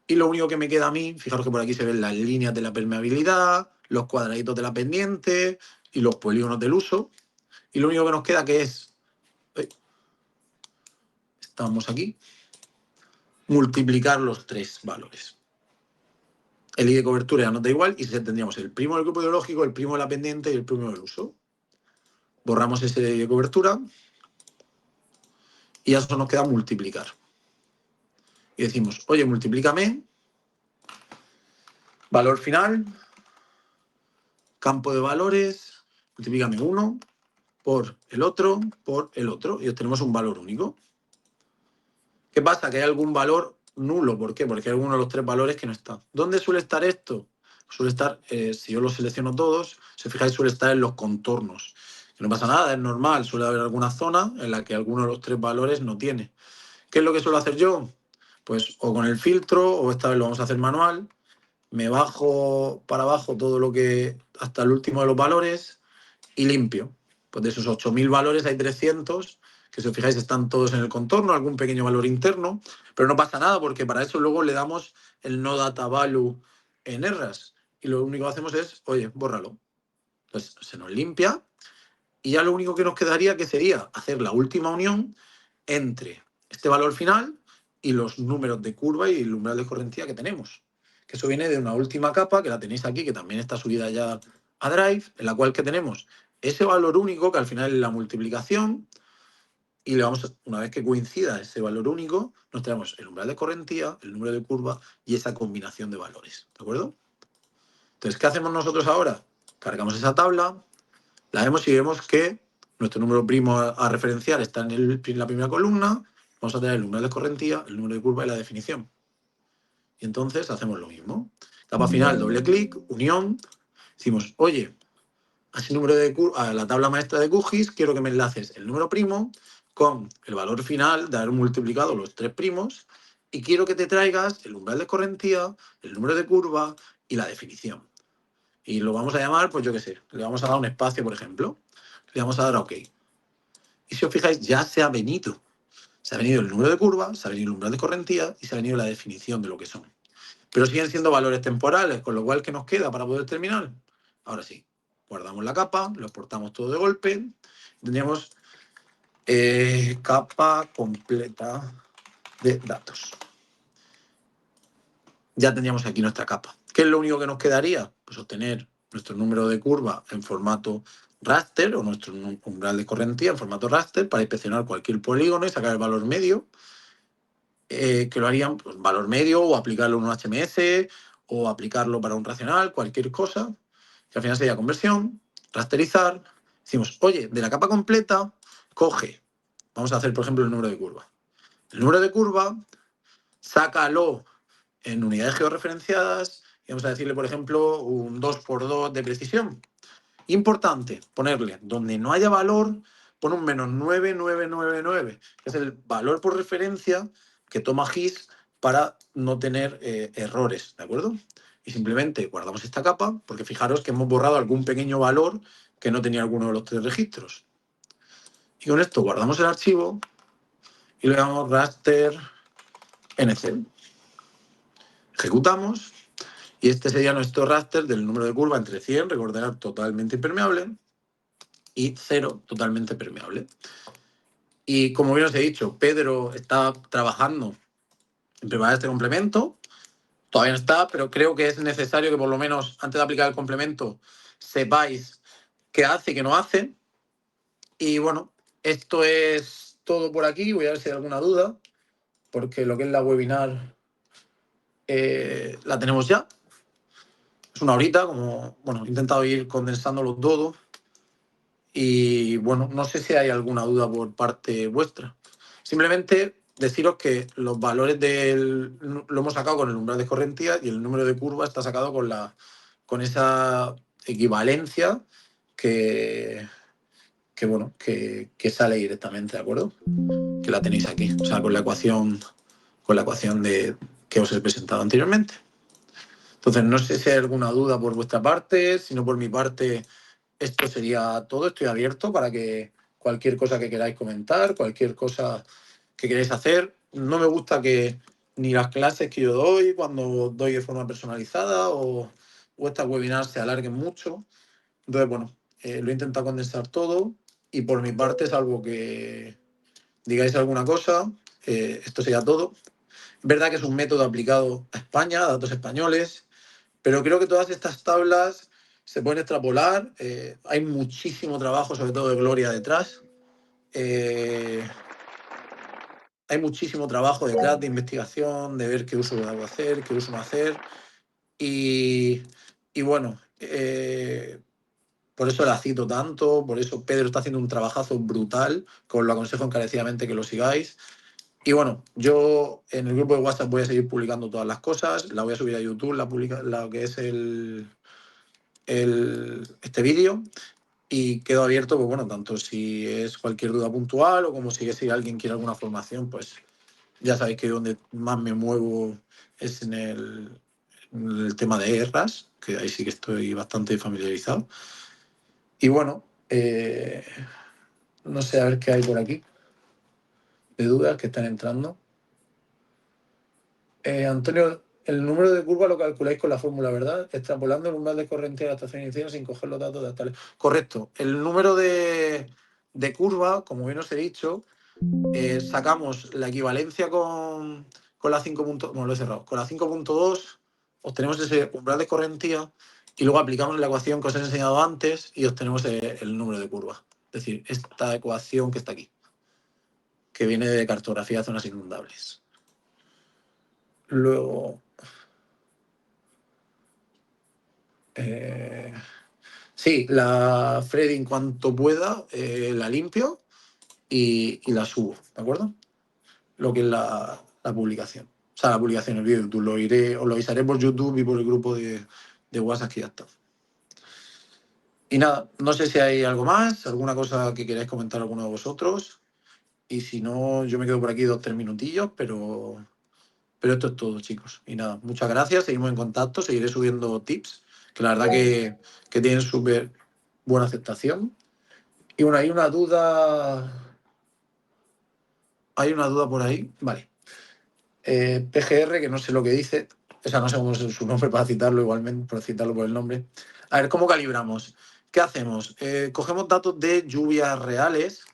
Y lo único que me queda a mí, fijaros que por aquí se ven las líneas de la permeabilidad, los cuadraditos de la pendiente y los polígonos del uso. Y lo único que nos queda que es... Estamos aquí. multiplicar los tres valores. El I de cobertura ya nos da igual y tendríamos el primo del grupo ideológico, el primo de la pendiente y el primo del uso. Borramos ese I de cobertura y ya solo nos queda multiplicar. Y decimos, oye, multiplícame, valor final, campo de valores, multiplícame 1 por el otro, y obtenemos un valor único. ¿Qué pasa? Que hay algún valor nulo. ¿Por qué? Porque hay alguno de los tres valores que no está. ¿Dónde suele estar esto? Suele estar, si yo los selecciono todos, si os fijáis, suele estar en los contornos. Que no pasa nada, es normal. Suele haber alguna zona en la que alguno de los tres valores no tiene. ¿Qué es lo que suelo hacer yo? Pues o con el filtro, o esta vez lo vamos a hacer manual. Me bajo para abajo todo lo que, hasta el último de los valores, y limpio. Pues de esos 8.000 valores hay 300 que, si os fijáis, están todos en el contorno, algún pequeño valor interno, pero no pasa nada porque para eso luego le damos el no data value en erras y lo único que hacemos es, oye, bórralo. Pues se nos limpia y ya lo único que nos quedaría que sería hacer la última unión entre este valor final y los números de curva y el umbral de escorrentía que tenemos. Que eso viene de una última capa que la tenéis aquí, que también está subida ya a Drive, en la cual que tenemos ese valor único que al final es la multiplicación y le vamos, una vez que coincida ese valor único, nos traemos el umbral de escorrentía, el número de curva y esa combinación de valores. ¿De acuerdo? Entonces, ¿qué hacemos nosotros ahora? Cargamos esa tabla, la vemos y vemos que nuestro número primo a referenciar está en la primera columna. Vamos a tener el umbral de escorrentía, el número de curva y la definición. Y entonces hacemos lo mismo. Capa final, doble clic, unión. Decimos, oye, a ese número de a la tabla maestra de QGIS quiero que me enlaces el número primo con el valor final de haber multiplicado los tres primos y quiero que te traigas el umbral de escorrentía, el número de curva y la definición. Y lo vamos a llamar, pues yo qué sé, le vamos a dar un espacio, por ejemplo. Le vamos a dar a OK. Y si os fijáis, ya se ha venido. Se ha venido el número de curva, se ha venido el umbral de escorrentía y se ha venido la definición de lo que son. Pero siguen siendo valores temporales, con lo cual, ¿qué nos queda para poder terminar? Ahora sí, guardamos la capa, lo exportamos todo de golpe. Tendríamos capa completa de datos. Ya tendríamos aquí nuestra capa. ¿Qué es lo único que nos quedaría? Pues obtener nuestro número de curva en formato raster o nuestro umbral de escorrentía en formato raster para inspeccionar cualquier polígono y sacar el valor medio, que lo harían pues, valor medio o aplicarlo en un HMS o aplicarlo para un racional, cualquier cosa, que al final sería conversión, rasterizar. Decimos, oye, de la capa completa, coge, vamos a hacer por ejemplo el número de curva. El número de curva, sácalo en unidades georreferenciadas y vamos a decirle, por ejemplo, un 2×2 de precisión. Importante, ponerle, donde no haya valor, pon un -9999, que es el valor por referencia que toma GIS para no tener errores, ¿de acuerdo? Y simplemente guardamos esta capa, porque fijaros que hemos borrado algún pequeño valor que no tenía alguno de los tres registros. Y con esto guardamos el archivo y le damos raster nc. Ejecutamos y este sería nuestro raster del número de curva entre 100, recordar totalmente impermeable, y 0, totalmente permeable. Y como bien os he dicho, Pedro está trabajando en preparar este complemento. Todavía no está, pero creo que es necesario que por lo menos antes de aplicar el complemento sepáis qué hace y qué no hace. Y bueno, esto es todo por aquí. Voy a ver si hay alguna duda, porque lo que es la webinar la tenemos ya. Es una horita, como bueno, he intentado ir condensándolo todo. Y bueno, no sé si hay alguna duda por parte vuestra. Simplemente deciros que los valores lo hemos sacado con el umbral de escorrentía y el número de curva está sacado con esa equivalencia que bueno, que sale directamente, ¿de acuerdo? Que la tenéis aquí, o sea, con la ecuación que os he presentado anteriormente. Entonces, no sé si hay alguna duda por vuestra parte, si no por mi parte, esto sería todo. Estoy abierto para que cualquier cosa que queráis comentar, cualquier cosa que queráis hacer. No me gusta que ni las clases que yo doy, cuando doy de forma personalizada o estas webinars se alarguen mucho. Entonces, bueno, lo he intentado condensar todo y por mi parte, salvo que digáis alguna cosa, esto sería todo. Verdad que es un método aplicado a España, a datos españoles, pero creo que todas estas tablas se pueden extrapolar. Hay muchísimo trabajo, sobre todo de Gloria, detrás. Eh, Hay muchísimo trabajo detrás de investigación, de ver qué uso debo hacer, qué uso no hacer. Y, y bueno, por eso la cito tanto, por eso Pedro está haciendo un trabajazo brutal, que os lo aconsejo encarecidamente que lo sigáis. Y bueno, yo en el grupo de WhatsApp voy a seguir publicando todas las cosas, la voy a subir a YouTube, la que es este vídeo, y quedo abierto, pues bueno, tanto si es cualquier duda puntual o como si alguien quiere alguna formación, pues ya sabéis que donde más me muevo es en el tema de guerras, que ahí sí que estoy bastante familiarizado. Y bueno, no sé, a ver qué hay por aquí de dudas que están entrando. Antonio, el número de curva lo calculáis con la fórmula, ¿verdad? Extrapolando el umbral de corriente de la estación inicial sin coger los datos de actuales. Correcto. El número de curva, como bien os he dicho, sacamos la equivalencia con la 5. Bueno, lo he cerrado. Con la 5.2 obtenemos ese umbral de correntía y luego aplicamos la ecuación que os he enseñado antes y obtenemos el número de curva. Es decir, esta ecuación que está aquí, que viene de cartografía de zonas inundables. Luego, sí, la Freddy en cuanto pueda la limpio y la subo, ¿de acuerdo? Lo que es la publicación. O sea, la publicación, el vídeo de YouTube. Os lo avisaré por YouTube y por el grupo de WhatsApp que ya está. Y nada, no sé si hay algo más, alguna cosa que queráis comentar alguno de vosotros. Y si no, yo me quedo por aquí 2 o 3 minutillos, pero esto es todo, chicos. Y nada, muchas gracias, seguimos en contacto, seguiré subiendo tips, que la verdad que tienen súper buena aceptación. Y bueno, hay una duda por ahí, vale. PGR, que no sé lo que dice, o sea, no sé cómo es su nombre para citarlo igualmente, por citarlo por el nombre. A ver, ¿cómo calibramos? ¿Qué hacemos? Cogemos datos de lluvias reales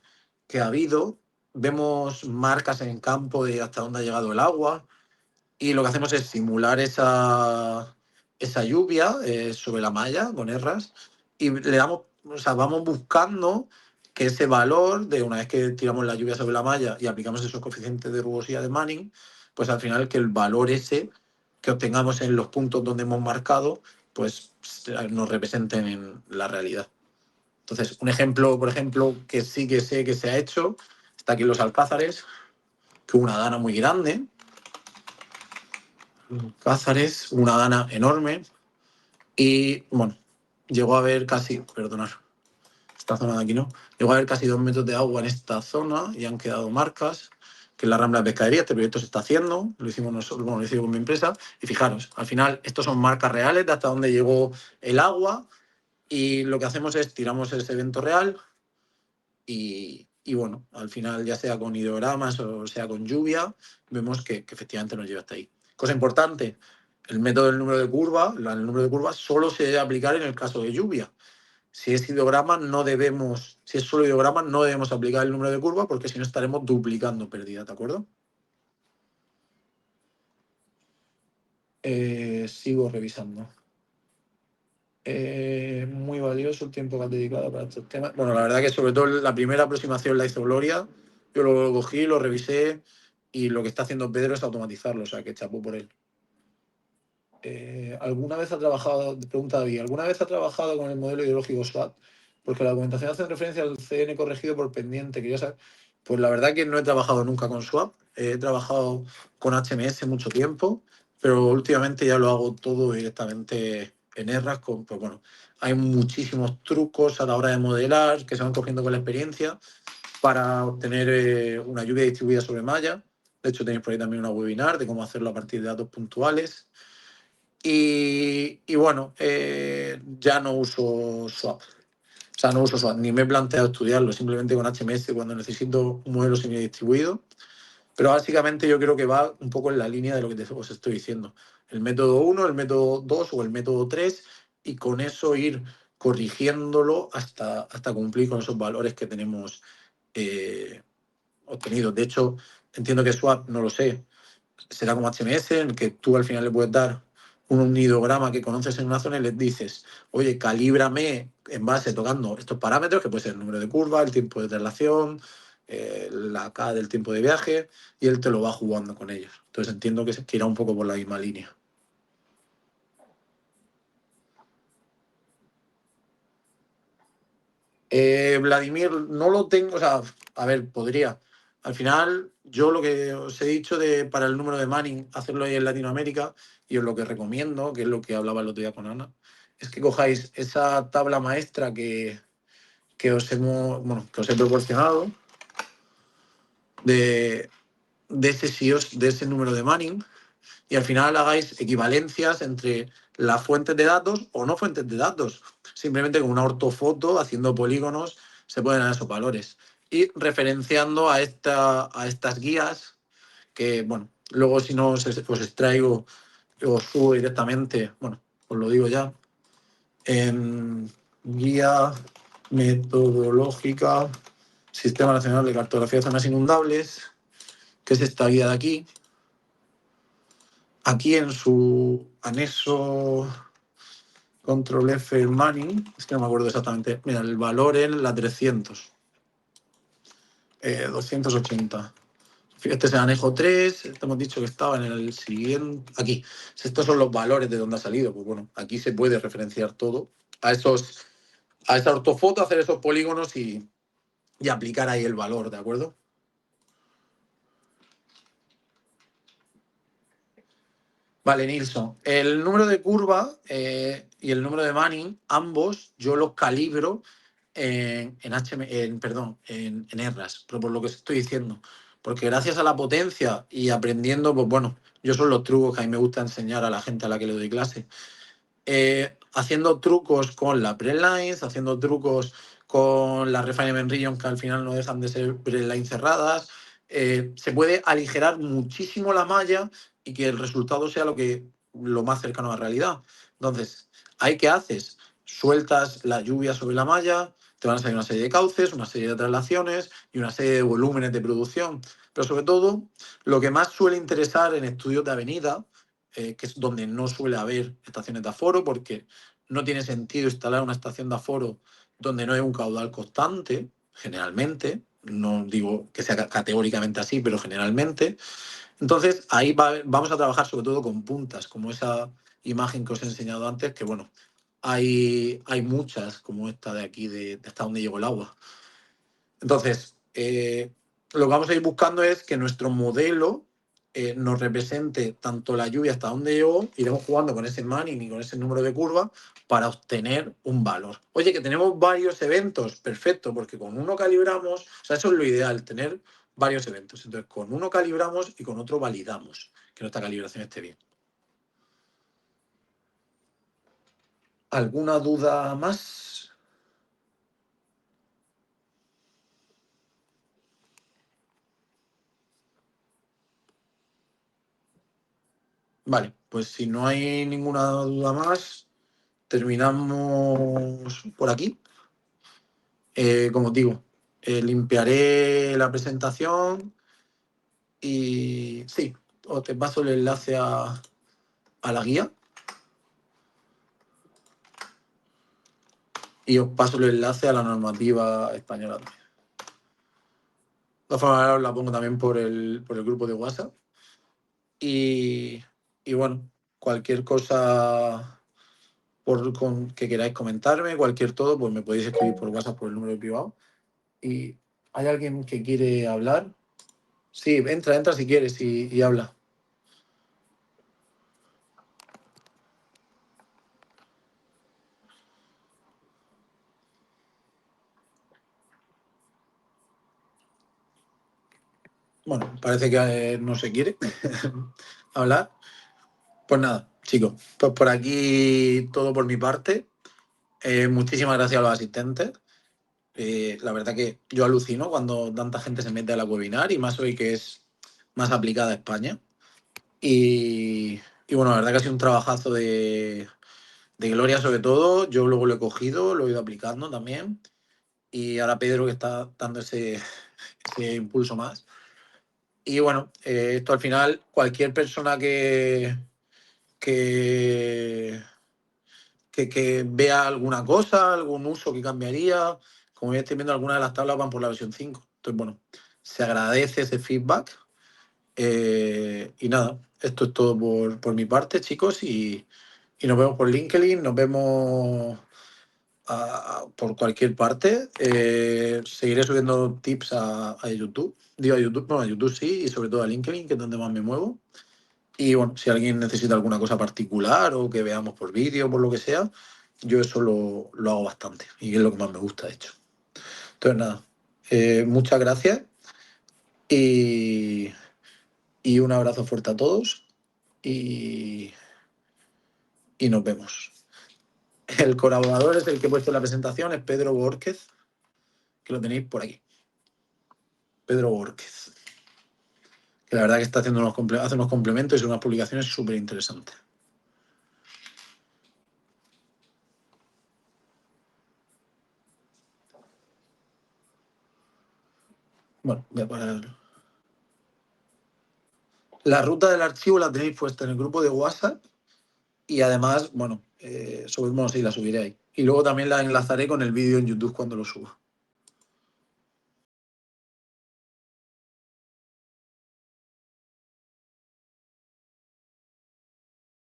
que ha habido, vemos marcas en campo de hasta dónde ha llegado el agua, y lo que hacemos es simular esa lluvia sobre la malla con erras y le damos, o sea, vamos buscando que ese valor de una vez que tiramos la lluvia sobre la malla y aplicamos esos coeficientes de rugosidad de Manning, pues al final que el valor ese que obtengamos en los puntos donde hemos marcado, pues nos representen en la realidad. Entonces, un ejemplo, por ejemplo, que sí que sé que se ha hecho, está aquí en los Alcázares, que una dana muy grande, Cázares, una dana enorme y, bueno, llegó a haber casi, perdonar, esta zona de aquí no, llegó a haber casi 2 metros de agua en esta zona y han quedado marcas, que es la Rambla de Pescadería. Este proyecto se está haciendo, lo hicimos nosotros, bueno, lo hicimos con mi empresa, y fijaros, al final estos son marcas reales de hasta dónde llegó el agua y lo que hacemos es tiramos ese evento real y bueno, al final ya sea con ideogramas o sea con lluvia, vemos que efectivamente nos lleva hasta ahí. Cosa importante, el método del número de curva, el número de curvas solo se debe aplicar en el caso de lluvia. Si es ideograma, no debemos, si es solo ideograma, no debemos aplicar el número de curva porque si no estaremos duplicando pérdida, ¿de acuerdo? Sigo revisando. Muy valioso el tiempo que has dedicado para estos temas. Bueno, la verdad que sobre todo la primera aproximación la hizo Gloria. Yo lo cogí, lo revisé y lo que está haciendo Pedro es automatizarlo, o sea, que chapó por él. ¿Alguna vez ha trabajado, pregunta David, ¿alguna vez ha trabajado con el modelo ideológico SWAT? Porque la documentación hace referencia al CN corregido por pendiente, que ya sabes. Pues la verdad que no he trabajado nunca con SWAT, he trabajado con HMS mucho tiempo, pero últimamente ya lo hago todo directamente en ERRAS, pues bueno, hay muchísimos trucos a la hora de modelar que se van cogiendo con la experiencia para obtener una lluvia distribuida sobre malla. De hecho, tenéis por ahí también una webinar de cómo hacerlo a partir de datos puntuales. Y bueno, ya no uso swap. O sea, no uso swap, ni me he planteado estudiarlo, simplemente con HMS cuando necesito un modelo semidistribuido. Pero básicamente yo creo que va un poco en la línea de lo que os estoy diciendo. El método 1, el método 2 o el método 3 y con eso ir corrigiéndolo hasta cumplir con esos valores que tenemos obtenidos. De hecho, entiendo que swap, no lo sé, será como HMS, en el que tú al final le puedes dar un ideograma que conoces en una zona y les dices, oye, calíbrame en base tocando estos parámetros, que puede ser el número de curva, el tiempo de traslación, la K del tiempo de viaje, y él te lo va jugando con ellos. Entonces entiendo que irá un poco por la misma línea. Vladimir, no lo tengo, o sea, a ver, podría. Al final, yo lo que os he dicho para el número de Manning, hacerlo ahí en Latinoamérica, y os lo que recomiendo, que es lo que hablaba el otro día con Ana, es que cojáis esa tabla maestra que os he proporcionado de, de ese número de Manning, y al final hagáis equivalencias entre las fuentes de datos o no fuentes de datos. Simplemente con una ortofoto, haciendo polígonos, se pueden dar esos valores. Y referenciando a estas guías, que, bueno, luego si no os extraigo, os subo directamente, bueno, os lo digo ya, en guía metodológica Sistema Nacional de Cartografía de Zonas Inundables, que es esta guía de aquí. Aquí en su anexo Control F Money, es que no me acuerdo exactamente, mira, el valor en la 300, 280. Este es el anejo 3, hemos dicho que estaba en el siguiente, aquí. Si estos son los valores de dónde ha salido, pues bueno, aquí se puede referenciar todo a esa ortofoto, hacer esos polígonos y aplicar ahí el valor, ¿de acuerdo? Vale, Nilsson. El número de curva y el número de Manning, ambos yo los calibro en ERRAS, pero por lo que os estoy diciendo. Porque gracias a la potencia y aprendiendo, pues bueno, yo son los trucos que a mí me gusta enseñar a la gente a la que le doy clase. Haciendo trucos con la prelines, haciendo trucos con las refinement regions que al final no dejan de ser prelines cerradas, se puede aligerar muchísimo la malla y que el resultado sea lo más cercano a la realidad. Entonces, ¿ahí qué haces? Sueltas la lluvia sobre la malla, te van a salir una serie de cauces, una serie de traslaciones y una serie de volúmenes de producción. Pero sobre todo, lo que más suele interesar en estudios de avenida, que es donde no suele haber estaciones de aforo, porque no tiene sentido instalar una estación de aforo donde no hay un caudal constante, generalmente. No digo que sea categóricamente así, pero generalmente. Entonces, ahí vamos a trabajar sobre todo con puntas, como esa imagen que os he enseñado antes, que bueno, hay muchas como esta de aquí, de hasta donde llegó el agua. Entonces, lo que vamos a ir buscando es que nuestro modelo nos represente tanto la lluvia hasta dónde llegó, iremos jugando con ese Manning y con ese número de curva para obtener un valor. Oye, que tenemos varios eventos, perfecto, porque con uno calibramos, o sea, eso es lo ideal, tener varios eventos. Entonces, con uno calibramos y con otro validamos que nuestra calibración esté bien. ¿Alguna duda más? Vale, pues si no hay ninguna duda más, terminamos por aquí. Como os digo, limpiaré la presentación y sí, os te paso el enlace a la guía y os paso el enlace a la normativa española. De todas formas, ahora os la pongo también por el grupo de WhatsApp. Y, y bueno, cualquier cosa que queráis comentarme, cualquier todo, pues me podéis escribir por WhatsApp por el número privado. ¿Y hay alguien que quiere hablar? Sí, entra si quieres y habla. Bueno, parece que no se quiere hablar. Pues nada, chicos, pues por aquí todo por mi parte. Muchísimas gracias a los asistentes. La verdad que yo alucino cuando tanta gente se mete a la webinar y más hoy que es más aplicada a España. Y bueno, la verdad que ha sido un trabajazo de Gloria sobre todo. Yo luego lo he cogido, lo he ido aplicando también. Y ahora Pedro que está dando ese impulso más. Y bueno, esto al final, cualquier persona que, que vea alguna cosa, algún uso que cambiaría, como ya estoy viendo, algunas de las tablas van por la versión 5. Entonces, bueno, se agradece ese feedback. Y nada, esto es todo por mi parte, chicos, y nos vemos por LinkedIn, nos vemos por cualquier parte. Seguiré subiendo tips a YouTube. Digo a YouTube, no, a YouTube sí, y sobre todo a LinkedIn, que es donde más me muevo. Y bueno, si alguien necesita alguna cosa particular o que veamos por vídeo, por lo que sea, yo eso lo hago bastante y es lo que más me gusta, de hecho. Entonces, nada, muchas gracias y, y un abrazo fuerte a todos y, y nos vemos. El colaborador es el que he puesto en la presentación, es Pedro Borquez, que lo tenéis por aquí. Pedro Borquez, que la verdad que está haciendo hace unos complementos y unas publicaciones súper interesantes. Bueno, voy a parar. La ruta del archivo la tenéis puesta en el grupo de WhatsApp y además, bueno, la subiré ahí. Y luego también la enlazaré con el vídeo en YouTube cuando lo suba.